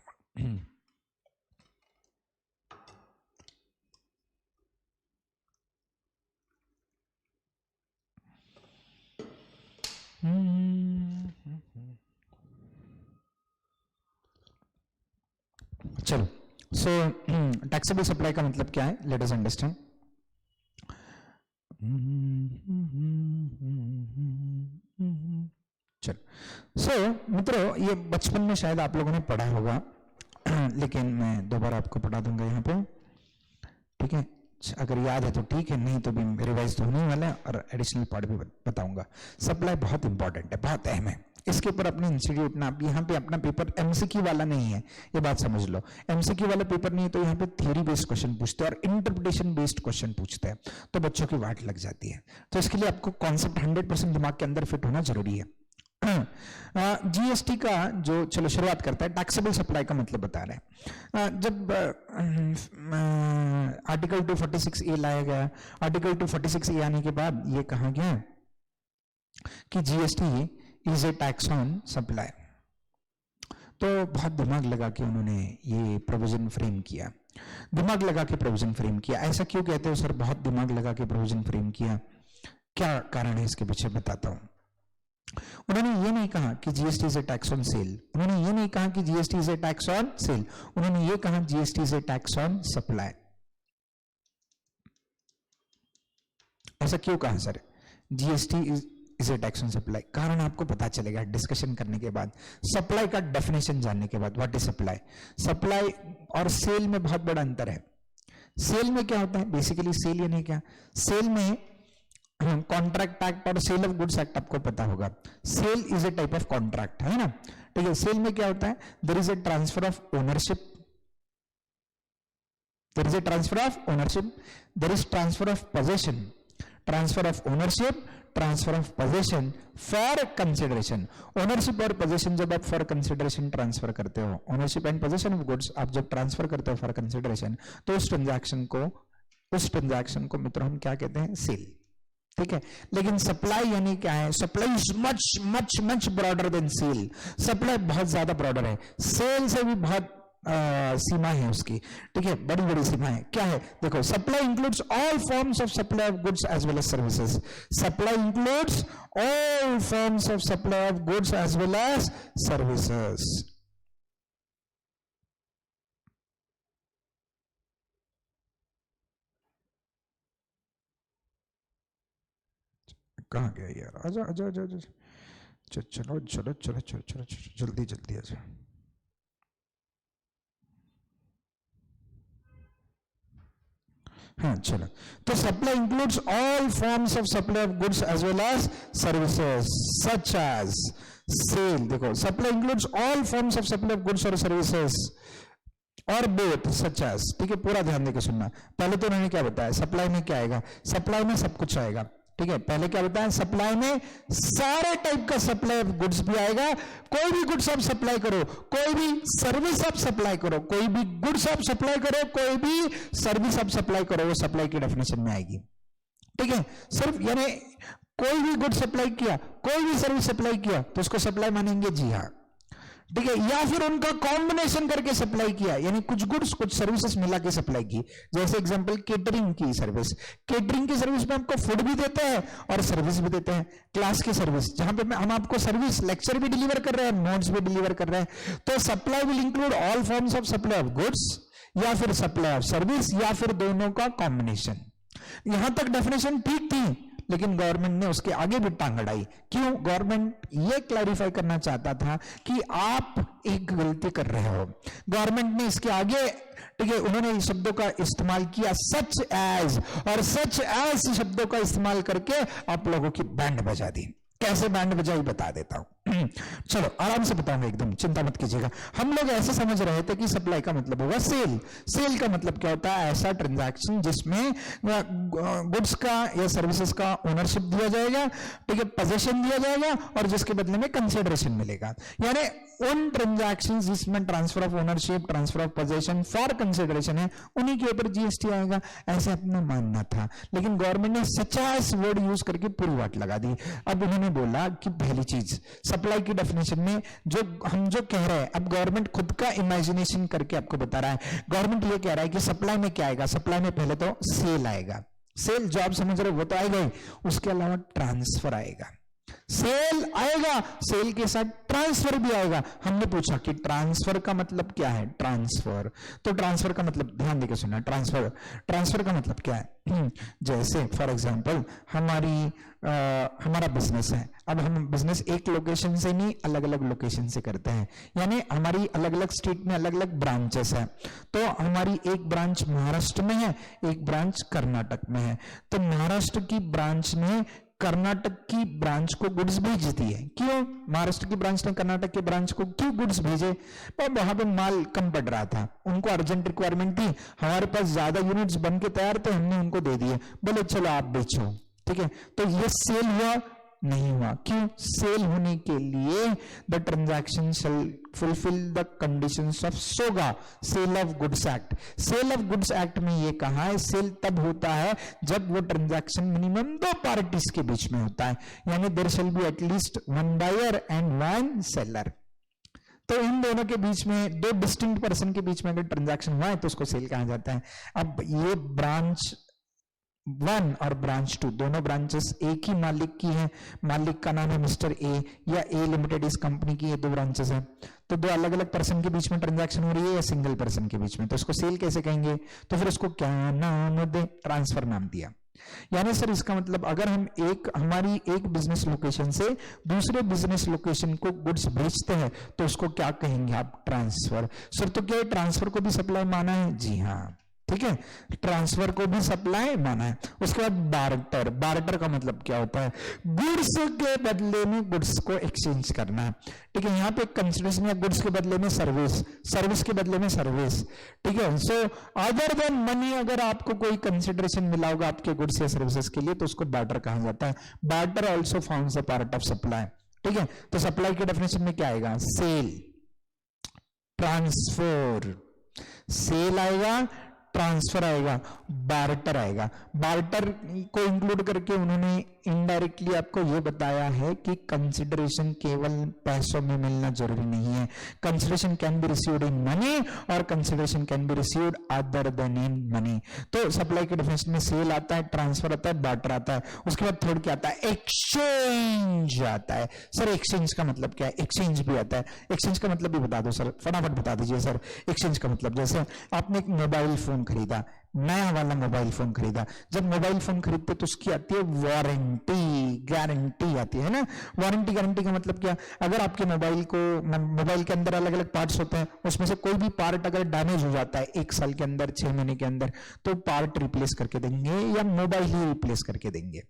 चलो, सो टैक्सेबल सप्लाई का मतलब क्या है? Late us understand. चलो, सो मित्रों, ये बचपन में शायद आप लोगों ने पढ़ा होगा, लेकिन मैं दोबारा आपको पढ़ा दूंगा यहाँ पे, ठीक है। अगर याद है तो ठीक है, नहीं तो भी रिवाइज तो होने वाला है और एडिशनल पार्ट भी बताऊंगा। सप्लाई बहुत इंपॉर्टेंट है, बहुत अहम है। इसके ऊपर अपने इंस्टीट्यूट ना, यहाँ पे अपना पेपर एमसीक्यू वाला नहीं है, ये बात समझ लो। एमसीक्यू वाला पेपर नहीं है तो यहाँ पे थ्योरी बेस्ड क्वेश्चन पूछते हैं और इंटरप्रिटेशन बेस्ड क्वेश्चन पूछते हैं, तो बच्चों की वाट लग जाती है। तो इसके लिए आपको कॉन्सेप्ट 100% दिमाग के अंदर फिट होना जरूरी है। जीएसटी का जो, चलो शुरुआत करता है। टैक्सेबल सप्लाई का मतलब बता रहे हैं। जब आर्टिकल 246A लाया गया, आर्टिकल 246A आने के बाद ये कहा गया कि GST is a tax on supply. तो बहुत दिमाग लगा के उन्होंने ये प्रोविजन फ्रेम किया, दिमाग लगा के प्रोविजन फ्रेम किया। ऐसा क्यों कहते हो सर, बहुत दिमाग लगा के प्रोविजन फ्रेम किया? क्या कारण है इसके पीछे, बताता हूं। उन्होंने ये नहीं कहा कि GST is a tax on sale, उन्होंने ये नहीं कहा कि GST is a tax on sale, उन्होंने ये कहा GST is a tax on supply. ऐसा क्यों कहा sir? GST is a tax on supply, कारण आपको पता चलेगा डिस्कशन करने के बाद, सप्लाई का डेफिनेशन जानने के बाद। What is supply? सप्लाई और सेल में बहुत बड़ा अंतर है। सेल में क्या होता है? बेसिकली सेल यानी क्या? सेल में कॉन्ट्रैक्ट एक्ट और सेल ऑफ गुड्स एक्ट आपको पता होगा। Sale is a type of contract, है ना, ठीक है। सेल में क्या होता है? There is a transfer of ownership, there is a transfer of ownership, there is transfer of possession, transfer of ownership, transfer of possession for consideration. Ownership और possession जब आप फॉर कंसिडरेशन ट्रांसफर करते हो, ownership and possession of goods आप जब transfer करते हो for consideration, तो उस ट्रांजैक्शन को मित्रों हम क्या कहते हैं? सेल, ठीक है। लेकिन सप्लाई यानी क्या है? Supply is much much much broader than sale. Supply बहुत ज्यादा ब्रॉडर है, सेल से भी बहुत सीमा है उसकी, ठीक है, बड़ी बड़ी सीमा है। क्या है? देखो, supply includes all forms of supply of goods as well as services. Supply includes all forms of supply of goods as well as services. कहाँ गया यार? आजा आजा आजा आजा, चलो चलो चलो चलो चलो जल्दी जल्दी आजा। हाँ चलो, तो supply includes all forms of supply of goods as well as services such as sale. देखो, supply includes all forms of supply of goods और सर्विसेज और बोथ सच एज, ठीक है। पूरा ध्यान देकर सुनना। पहले तो उन्होंने क्या बताया? सप्लाई में क्या आएगा? सप्लाई में सब कुछ आएगा, ठीक है। पहले क्या बताया? सप्लाई में सारे टाइप का सप्लाई ऑफ गुड्स भी आएगा। कोई भी गुड्स आप सप्लाई करो, कोई भी सर्विस आप सप्लाई करो, कोई भी गुड्स आप सप्लाई करो, कोई भी सर्विस आप सप्लाई करो, वो सप्लाई की डेफिनेशन में आएगी, ठीक है। सिर्फ यानी कोई भी गुड सप्लाई किया, कोई भी सर्विस सप्लाई किया तो उसको सप्लाई मानेंगे, जी हाँ, ठीक है। या फिर उनका कॉम्बिनेशन करके सप्लाई किया, यानी कुछ गुड्स कुछ सर्विसेज मिला के सप्लाई की। जैसे एग्जांपल केटरिंग की सर्विस, केटरिंग की सर्विस में आपको फूड भी देते हैं और सर्विस भी देते हैं। क्लास की सर्विस, जहां पे हम आपको सर्विस लेक्चर भी डिलीवर कर रहे हैं, नोट्स भी डिलीवर कर रहे हैं, तो supply will include all forms of supply of goods या फिर सप्लाई ऑफ सर्विस या फिर दोनों का कॉम्बिनेशन। यहां तक डेफिनेशन ठीक थी, लेकिन गवर्नमेंट ने उसके आगे भी टांग अड़ाई। क्यों? गवर्नमेंट ये क्लैरिफाई करना चाहता था कि आप एक गलती कर रहे हो। गवर्नमेंट ने इसके आगे, ठीक है, उन्होंने शब्दों का इस्तेमाल किया सच एज, और सच एज शब्दों का इस्तेमाल करके आप लोगों की बैंड बजा दी। कैसे बैंड बजाई बता देता हूं, चलो आराम से बताऊंगा, एकदम चिंता मत कीजिएगा। हम लोग ऐसे समझ रहे थे कि सप्लाई का मतलब होगा सेल। सेल का मतलब क्या होता है? ऐसा ट्रांजैक्शन जिसमें गुड्स का या सर्विसेज का ओनरशिप दिया जाएगा, ठीक है, पोजीशन दिया जाएगा और जिसके बदले में कंसिडरेशन मिलेगा। यानी उन ट्रांजैक्शंस जिसमें transfer of ownership, transfer of position for consideration है, उन्हीं के ऊपर जीएसटी आएगा, ऐसे अपना मानना था। लेकिन गवर्नमेंट ने सचास वर्ड यूज करके पूरी वाट लगा दी। अब उन्होंने बोला कि पहली चीज सप्लाई की डेफिनेशन में जो हम जो कह रहे हैं, अब गवर्नमेंट खुद का इमेजिनेशन करके आपको बता रहा है। गवर्नमेंट ये कह रहा है कि सप्लाई में क्या आएगा? सप्लाई में पहले तो सेल आएगा, सेल जो आप समझ रहे हो वो तो आएगा ही, उसके अलावा ट्रांसफर आएगा। सेल आएगा, सेल के साथ ट्रांसफर भी आएगा। हमने पूछा कि ट्रांसफर का मतलब क्या है? ट्रांसफर, तो ट्रांसफर का मतलब ध्यान देकर सुनना, ट्रांसफर का मतलब क्या है? जैसे फॉर एग्जांपल हमारा बिजनेस है, अब हम बिजनेस एक लोकेशन से नहीं अलग अलग लोकेशन से करते हैं, यानी हमारी अलग अलग स्टेट में अलग अलग ब्रांचेस है। तो हमारी एक ब्रांच महाराष्ट्र में है, एक ब्रांच कर्नाटक में है। तो महाराष्ट्र की ब्रांच ने कर्नाटक की ब्रांच को गुड्स भेज दिए। क्यों? महाराष्ट्र की ब्रांच ने कर्नाटक के ब्रांच को क्यों गुड्स भेजे? वहां पे माल कम पड़ रहा था, उनको अर्जेंट रिक्वायरमेंट थी, हमारे पास ज्यादा यूनिट्स बन के तैयार थे, हमने उनको दे दिए, बोले चलो आप बेचो, ठीक है। तो ये सेल हुआ? नहीं हुआ। क्यों? सेल होने के लिए the transaction shall fulfil the conditions of SOGA, sale of goods act. Sale of goods act में ये कहा है सेल तब होता है जब वो ट्रांजैक्शन मिनिमम दो पार्टीज के बीच में होता है, यानी there shall be at least one buyer and one seller. तो इन दोनों के बीच में, दो डिस्टिंक्ट पर्सन के बीच में अगर ट्रांजैक्शन हुआ है तो उसको सेल कहा जाता है। अब ये ब्रांच 1 और ब्रांच 2 दोनों ब्रांचेस एक ही मालिक की हैं, मालिक का नाम है मिस्टर ए या ए लिमिटेड, इस कंपनी की ये दो ब्रांचेस हैं। तो दो अलग अलग पर्सन के बीच में ट्रांजैक्शन हो रही है या सिंगल पर्सन के बीच में, तो इसको सेल कैसे कहेंगे? तो फिर उसको क्या नाम दे? ट्रांसफर नाम दिया। यानी सर इसका मतलब अगर हम हमारी एक बिजनेस लोकेशन से दूसरे बिजनेस लोकेशन को गुड्स भेजते हैं तो उसको क्या कहेंगे आप? ट्रांसफर। सर तो क्या ट्रांसफर को भी सप्लाई माना है? जी हाँ, ठीक है, ट्रांसफर को भी सप्लाई माना है। उसके बाद बार्टर। बार्टर का मतलब क्या होता है? गुड्स के बदले में गुड्स को एक्सचेंज करना है, ठीक है। यहाँ पे कंसिडरेशन या गुड्स के बदले में सर्विस, सर्विस के बदले में सर्विस, ठीक है। सो अदर देन मनी अगर आपको कोई कंसिडरेशन मिला होगा आपके गुड्स या सर्विसेज के लिए तो उसको बार्टर कहा जाता है। Barter also forms a part of supply, ठीक है। तो सप्लाई के डेफिनेशन में क्या आएगा? सेल, ट्रांसफर, सेल आएगा, ट्रांसफर आएगा, बार्टर आएगा। बार्टर को इंक्लूड करके उन्होंने इनडायरेक्टली आपको यह बताया है कि कंसिडरेशन केवल पैसों में मिलना जरूरी नहीं है। Consideration can be received in money और consideration can be received other than in money. तो सप्लाई के डेफिनेशन में सेल आता है, ट्रांसफर आता है, बार्टर आता है। उसके बाद थर्ड क्या आता है? एक्सचेंज आता है। सर एक्सचेंज का मतलब क्या है? एक्सचेंज भी आता है। एक्सचेंज का मतलब भी बता दो सर, फटाफट बता दीजिए सर। एक्सचेंज का मतलब जैसे आपने एक मोबाइल फोन खरीदा, नया वाला मोबाइल फोन खरीदा। जब मोबाइल फोन खरीदते तो उसकी आती है वारंटी, गारंटी आती है ना। वारंटी गारंटी का मतलब क्या? अगर आपके मोबाइल के अंदर अलग अलग पार्ट्स होते हैं, उसमें से कोई भी पार्ट अगर डैमेज हो जाता है 1 साल के अंदर, 6 महीने के अंदर, तो पार्ट रिप्लेस करके देंगे या मोबाइल ही रिप्लेस करके देंगे,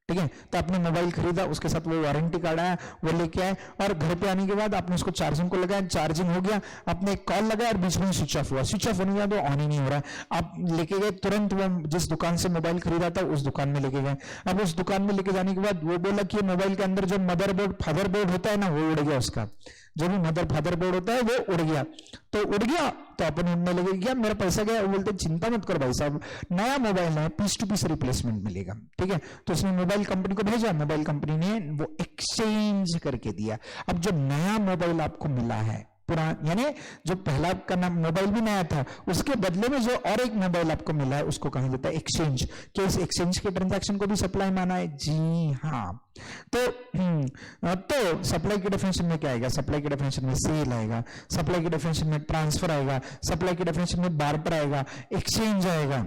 ठीक है। तो आपने मोबाइल खरीदा, उसके साथ वो वारंटी कार्ड आया, वो लेके आए और घर पे आने के बाद आपने उसको चार्जिंग को लगाया, चार्जिंग हो गया, आपने एक कॉल लगाया और बीच में स्विच ऑफ हुआ। स्विच ऑफ होने के बाद वो ऑन ही नहीं हो रहा है। आप लेके गए तुरंत, वो जिस दुकान से मोबाइल खरीदा था उस दुकान में लेके गए। अब उस दुकान में लेके जाने के बाद वो बोला कि मोबाइल के अंदर जो मदरबोर्ड, फादरबोर्ड होता है ना, वो उड़ गया उसका। जो भी मदर फादर बोर्ड होता है वो उड़ गया, तो उड़ गया तो अपन उड़ने लगे, क्या मेरा पैसा गया, वो बोलते चिंता मत करो भाई साहब, नया मोबाइल है, पीस टू पीस रिप्लेसमेंट मिलेगा, ठीक है। तो उसने मोबाइल कंपनी को भेजा, मोबाइल कंपनी ने वो एक्सचेंज करके दिया। अब जो नया मोबाइल आपको मिला है, पुराना यानी जो पहला का नाम मोबाइल भी नया था, उसके बदले में जो और एक मोबाइल आपको मिला है उसको कहा जाता है एक्सचेंज। क्या इस एक्सचेंज के ट्रांजैक्शन को भी सप्लाई माना है? जी हाँ। तो सप्लाई की डेफिनेशन में क्या आएगा? सप्लाई की डेफिनेशन में सेल आएगा, सप्लाई की डेफिनेशन में ट्रांसफर आएगा, सप्लाई की डेफिनेशन में बार्टर आएगा, एक्सचेंज आएगा।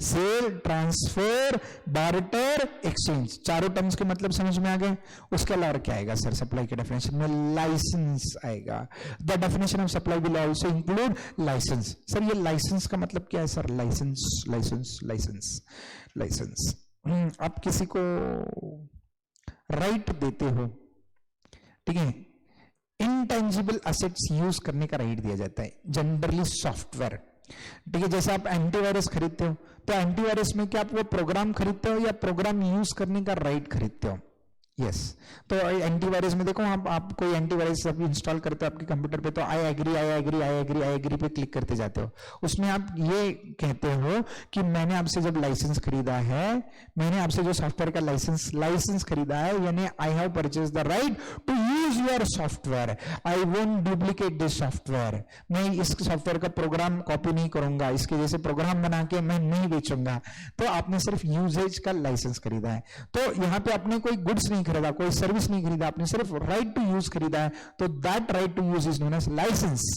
सेल, ट्रांसफर, बार्टर, एक्सचेंज, चारों टर्म्स के मतलब समझ में आ गए। उसके अलावा क्या आएगा सर सप्लाई के डेफिनेशन में? लाइसेंस आएगा। The definition of supply will also include licence. Sir ये लाइसेंस का मतलब क्या है sir? Licence licence licence licence आप किसी को राइट देते हो, ठीक है, इंटेंजिबल असेट्स यूज करने का राइट दिया जाता है, जनरली सॉफ्टवेयर, ठीक है। जैसे आप एंटीवायरस खरीदते हो, तो एंटीवायरस में क्या आप वो प्रोग्राम खरीदते हो या प्रोग्राम यूज करने का राइट खरीदते हो? यस। तो एंटीवायरस में देखो, आप कोई एंटीवायरस इंस्टॉल करते हो आपके कंप्यूटर पे, तो I agree I agree I agree I agree पे क्लिक करते जाते हो। उसमें आप ये कहते हो कि मैंने आपसे जब लाइसेंस खरीदा है, मैंने आपसे जो सॉफ्टवेयर का लाइसेंस खरीदा है, यानी I have purchase the right to use your software, I won't duplicate this software. मैं इस सॉफ्टवेयर का प्रोग्राम कॉपी नहीं करूंगा, इसके जैसे प्रोग्राम बना के मैं नहीं बेचूंगा। तो आपने सिर्फ यूजेज का लाइसेंस खरीदा है। तो यहाँ पे आपने कोई गुड्स नहीं खरीदा, कोई सर्विस नहीं खरीदा, आपने सिर्फ राइट टू यूज खरीदा है, तो that right to use is known as licence.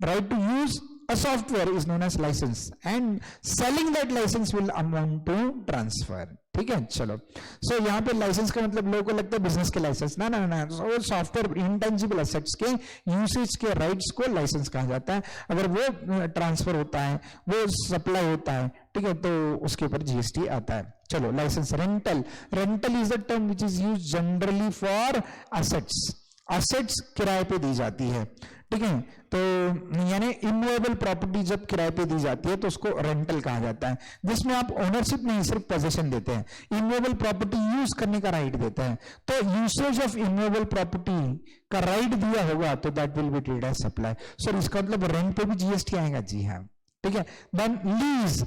Right to use a software is known as license and selling that license will amount to transfer, ठीक है। चलो, सो यहाँ पे लाइसेंस का मतलब लोगों को लगता है बिजनेस के लाइसेंस, ना ना ना, वो सॉफ्टवेयर इंटेंजिबल एसेट्स के यूसेज के राइट्स को लाइसेंस कहा जाता है। अगर वो ट्रांसफर होता है, वो सप्लाई होता है, ठीक है, तो उसके ऊपर जीएसटी आता है। चलो, licence. Rental is the term which is use generally for assets किराए पे दी जाती है, ठीक है। तो यानी इमूवेबल प्रॉपर्टी जब किराए पे दी जाती है तो उसको रेंटल कहा जाता है, जिसमें आप ओनरशिप नहीं सिर्फ पोजीशन देते हैं, इमूवेबल प्रॉपर्टी यूज करने का राइट देते हैं। तो यूसेज ऑफ इमूवेबल प्रॉपर्टी का राइट दिया होगा तो that will be treated as supply. Sir इसका मतलब रेंट पे भी जीएसटी आएगा? जी हाँ, ठीक है। देन लीज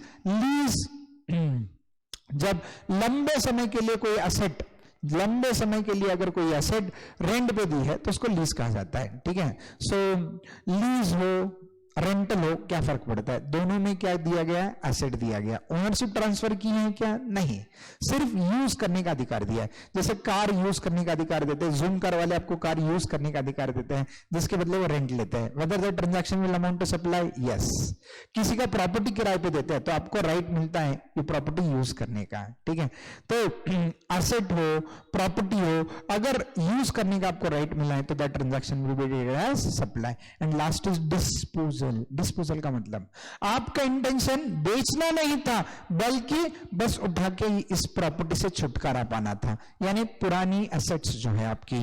जब लंबे समय के लिए कोई असेट, लंबे समय के लिए अगर कोई एसेट रेंट पे दी है तो उसको लीज कहा जाता है, ठीक है। सो लीज हो, रेंटल हो, क्या फर्क पड़ता है? दोनों में क्या दिया गया है? एसेट दिया गया। ओनरशिप ट्रांसफर की है क्या? नहीं, सिर्फ यूज करने का अधिकार दिया है। जैसे कार यूज करने का अधिकार देते हैं, जूम कार वाले आपको कार यूज करने का अधिकार देते हैं, जिसके बदले वो रेंट लेते हैं। Whether the transaction will amount to supply? Yes. किसी का प्रॉपर्टी किराए पे देते हैं तो आपको राइट मिलता है ये प्रॉपर्टी यूज करने का, ठीक है। तो एसेट हो, प्रॉपर्टी हो, अगर यूज करने का आपको राइट मिला है तो that transaction will be treated as supply. And last is disposal का मतलब आपका इंटेंशन बेचना नहीं था, बल्कि बस उठा के इस प्रॉपर्टी से छुटकारा पाना था। यानी पुरानी एसेट्स जो है आपकी,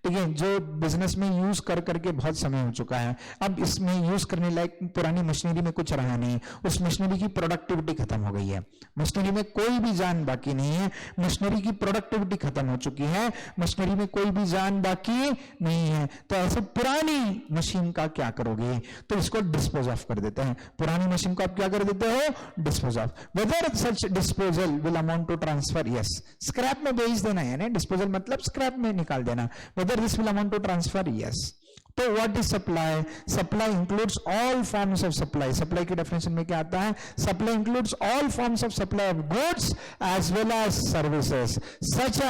ठीक है, जो बिजनेस में यूज कर करके बहुत समय हो चुका है, अब इसमें यूज करने लायक पुरानी मशीनरी में कुछ रहा नहीं, उस मशीनरी की प्रोडक्टिविटी खत्म हो गई है, मशीनरी में कोई भी जान बाकी नहीं है, मशीनरी की प्रोडक्टिविटी खत्म हो चुकी है, मशीनरी में कोई भी जान बाकी नहीं है। तो ऐसे पुरानी मशीन का क्या करोगे? तो इसको डिस्पोज ऑफ कर देते हैं। पुरानी मशीन को आप क्या कर देते हो? Dispose of. Whether such disposal will amount to transfer? Yes. Scrap में बेच देना है ना, डिस्पोजल मतलब स्क्रैप में निकाल देना। Whether this will amount to transfer? Yes. तो what is supply? Supply includes all forms of supply. Supply की डेफिनेशन में क्या आता है? Supply includes all forms of supply of goods as well as services such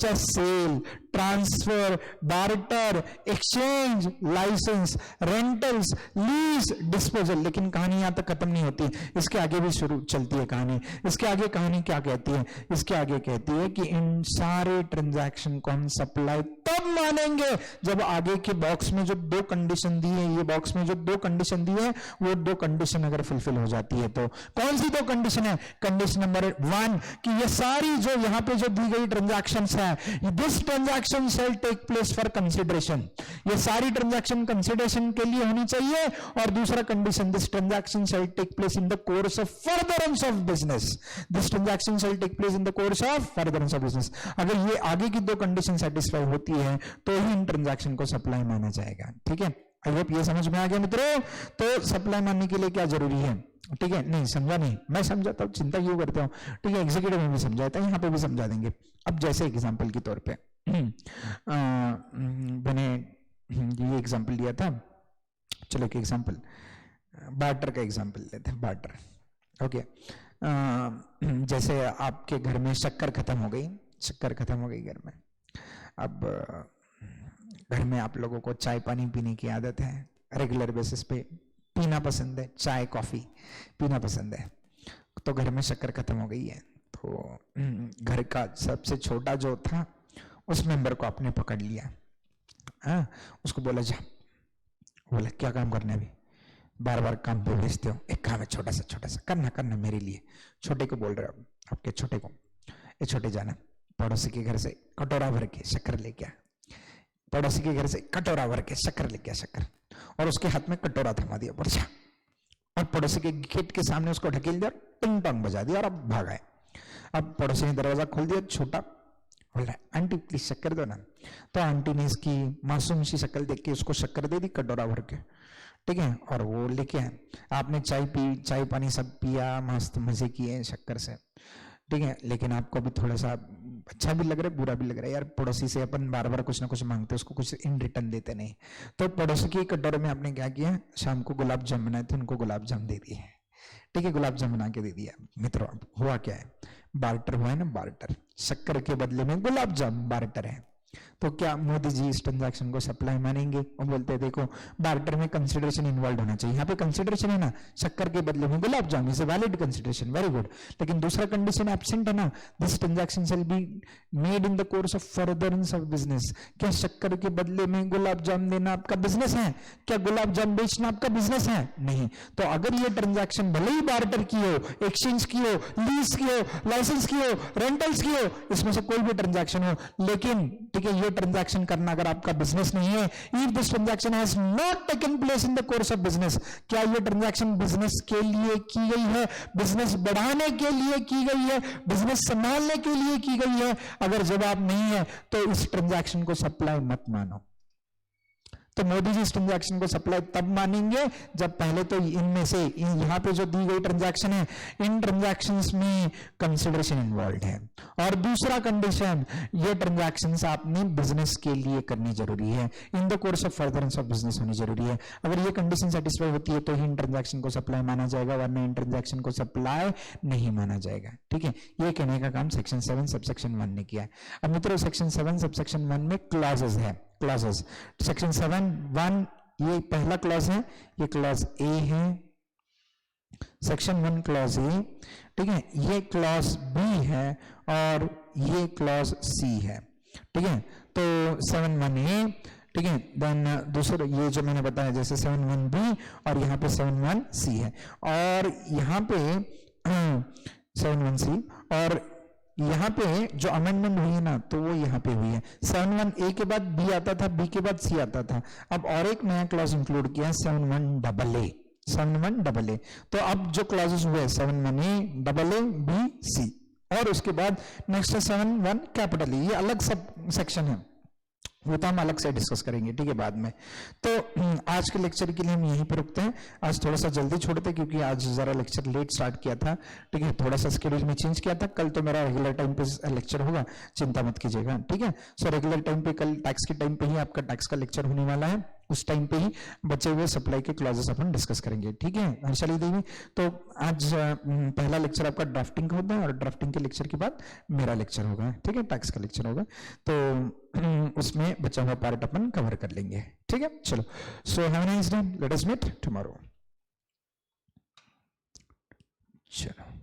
as sale, transfer, barter, exchange, licence, rentals, lease, disposal. लेकिन कहानी यहां तक खत्म नहीं होती, इसके आगे भी शुरू चलती है कहानी। इसके आगे कहानी क्या कहती है? इसके आगे कहती है कि इन सारे ट्रांजैक्शन को हम सप्लाई तब मानेंगे जब आगे के बॉक्स में जो दो कंडीशन दी है, ये बॉक्स में जो दो कंडीशन दी है, वो दो कंडीशन अगर फुलफिल हो जाती है। तो कौन सी दो कंडीशन है? कंडीशन नंबर 1 कि ये सारी जो यहां पे जो दी गई ट्रांजैक्शंस है, this transaction transaction shall take place for consideration, ये सारी ट्रांजैक्शन कंसिडरेशन के लिए होनी चाहिए। और दूसरा condition, this transaction shall take place in the course of furtherance of business, this transaction shall take place in the course of furtherance of business. अगर ये आगे की दो कंडीशन सेटिस्फाई होती है तो ही इन ट्रांजैक्शन को सप्लाई माना जाएगा। ठीक है, आई होप ये समझ में आ गया मित्रों। तो सप्लाई मानने के लिए क्या जरूरी है? ठीक है, नहीं समझा नहीं, मैं समझाता हूँ, चिंता क्यों करते हो। ठीक है, एग्जीक्यूटिव में भी समझाता है, यहाँ पे भी समझा देंगे। अब जैसे एग्जांपल के तौर पे मैंने ये एग्जांपल लिया था, चलो एक एग्जांपल बार्टर का एग्जांपल लेते हैं, बार्टर। ओके, जैसे आपके घर में शक्कर खत्म हो गई, शक्कर खत्म हो गई घर में। अब घर में आप लोगों को चाय पानी पीने की आदत है, रेगुलर बेसिस पे पीना पसंद है, चाय कॉफी पीना पसंद है। तो घर में शक्कर खत्म हो गई है, तो घर का सबसे छोटा जो था उस मेंबर को आपने पकड़ लिया। उसको बोला जा, बोला क्या काम करना है अभी, बार बार काम पे भेजते हो, एक काम है छोटा सा करना करना मेरे लिए। छोटे को बोल रहे हो, आपके छोटे को, ये छोटे जाना पड़ोसी के घर से कटोरा भर के शक्कर लेके आ, पड़ोसी के घर से कटोरा भर के शक्कर लेके आ, शक्कर, और उसके हाथ में कटोरा थमा दिया बढ़िया, और पड़ोसी के गेट के सामने उसको ढकेल दिया, टिंग टोंग बजा दिया और अब भागा है। अब पड़ोसी ने दरवाजा खोल दिया, छोटा बोल रहा है आंटी प्लीज शक्कर दो ना। तो आंटी ने इसकी मासूम सी शक्ल देख के उसको शक्कर दे दी कटोरा भर के। ठीक है, और वो लेके आए, आपने चाय पी, चाय पानी सब पिया, मस्त मजे किए शक्कर से। ठीक है, लेकिन आपको भी थोड़ा सा अच्छा भी लग रहा है, बुरा भी लग रहा है यार, पड़ोसी से अपन बार बार कुछ ना कुछ मांगते, उसको कुछ इन रिटर्न देते नहीं। तो पड़ोसी की कटोरे में आपने क्या किया, शाम को गुलाब जाम बनाए थे, उनको गुलाब जाम दे दिए। ठीक है, गुलाब जाम बना के दे दिया। मित्रों हुआ क्या है, बार्टर हुआ है ना, बार्टर, शक्कर के बदले में गुलाब जाम बार्टर है। तो क्या मोदी जी इस ट्रांजैक्शन को सप्लाई मानेंगे? वो बोलते हैं देखो बार्टर में कंसिडरेशन इन्वॉल्व होना चाहिए, यहाँ पे कंसिडरेशन है ना, शक्कर के बदले में gulab jam, is a valid consideration, very good. लेकिन दूसरा कंडीशन एब्सेंट है ना, this transaction shall be made in the course of furtherance of business. क्या शक्कर के बदले में गुलाब जाम देना आपका बिजनेस है? क्या गुलाब जाम बेचना आपका बिजनेस है? नहीं। तो अगर ये ट्रांजैक्शन भले ही बार्टर की हो, एक्सचेंज की हो, लीज की हो, लाइसेंस की हो, रेंटल्स की हो, इसमें से कोई भी ट्रांजैक्शन हो, लेकिन ठीक है ये ट्रांजैक्शन करना अगर आपका बिजनेस नहीं है, if this transaction has not taken place in the course of business, क्या ये ट्रांजैक्शन बिजनेस के लिए की गई है, बिजनेस बढ़ाने के लिए की गई है, बिजनेस संभालने के लिए की गई है? अगर जवाब नहीं है तो इस ट्रांजैक्शन को सप्लाई मत मानो। तो मोदी जी इस ट्रांजैक्शन को सप्लाई तब मानेंगे जब पहले तो इनमें से यहां पे जो दी गई ट्रांजैक्शन है, इन ट्रांजैक्शंस में कंसिडरेशन इन्वॉल्व है। और दूसरा कंडीशन, ये ट्रांजैक्शंस आपने बिजनेस के लिए करनी जरूरी है, इन the course of furtherance of business होनी जरूरी है। अगर ये कंडीशन सेटिस्फाई होती है तो ही इन ट्रांजैक्शन को सप्लाई माना जाएगा, वरना इन ट्रांजैक्शन को सप्लाई नहीं माना जाएगा। ठीक है, ये कहने का काम सेक्शन 7 सबसेक्शन 1 ने किया है। अब मित्रों सेक्शन 7 सबसेक्शन 1 में क्लॉजेस है, क्लॉजेस। सेक्शन 7(1) ये पहला क्लॉज है, ये क्लॉज ए है, सेक्शन 1 क्लॉज ए। ठीक है, ये क्लॉज बी है और ये क्लॉज सी है। ठीक है, तो 7(1) ठीक है, देन दूसरा ये जो मैंने बताया जैसे 7(1) और यहाँ पे 7(1) है, और यहाँ पे 7(1) और यहाँ पे जो अमेंडमेंट हुई है ना, तो वो यहाँ पे हुई है। 7(1) के बाद बी आता था, बी के बाद सी आता था, अब और एक नया क्लॉज इंक्लूड किया 7(1) 7(1) तो अब जो क्लॉजेस हुए 7(1) AA B C, और उसके बाद नेक्स्ट है 7(1) ये अलग सब सेक्शन है, वो तो हम अलग से डिस्कस करेंगे। ठीक है, बाद में। तो आज के लेक्चर के लिए हम यहीं पर रुकते हैं। आज थोड़ा सा जल्दी छोड़ते क्योंकि आज जरा लेक्चर लेट स्टार्ट किया था। ठीक है, थोड़ा सा शेड्यूल में चेंज किया था। कल तो मेरा रेगुलर टाइम पे लेक्चर होगा, चिंता मत कीजिएगा। ठीक है, सो रेगुलर टाइम पे कल टैक्स के टाइम पे ही आपका टैक्स का लेक्चर होने वाला है, उस टाइम पे ही बचे हुए सप्लाई के क्लॉजेस अपन डिस्कस करेंगे। ठीक है हर्षाली देवी, तो आज पहला लेक्चर आपका ड्राफ्टिंग का होता है और ड्राफ्टिंग के लेक्चर के बाद मेरा लेक्चर होगा। ठीक है, टैक्स का लेक्चर होगा, तो उसमें बचा हुआ पार्ट अपन कवर कर लेंगे। ठीक है, चलो, so have a nice day, let us meet tomorrow. चलो।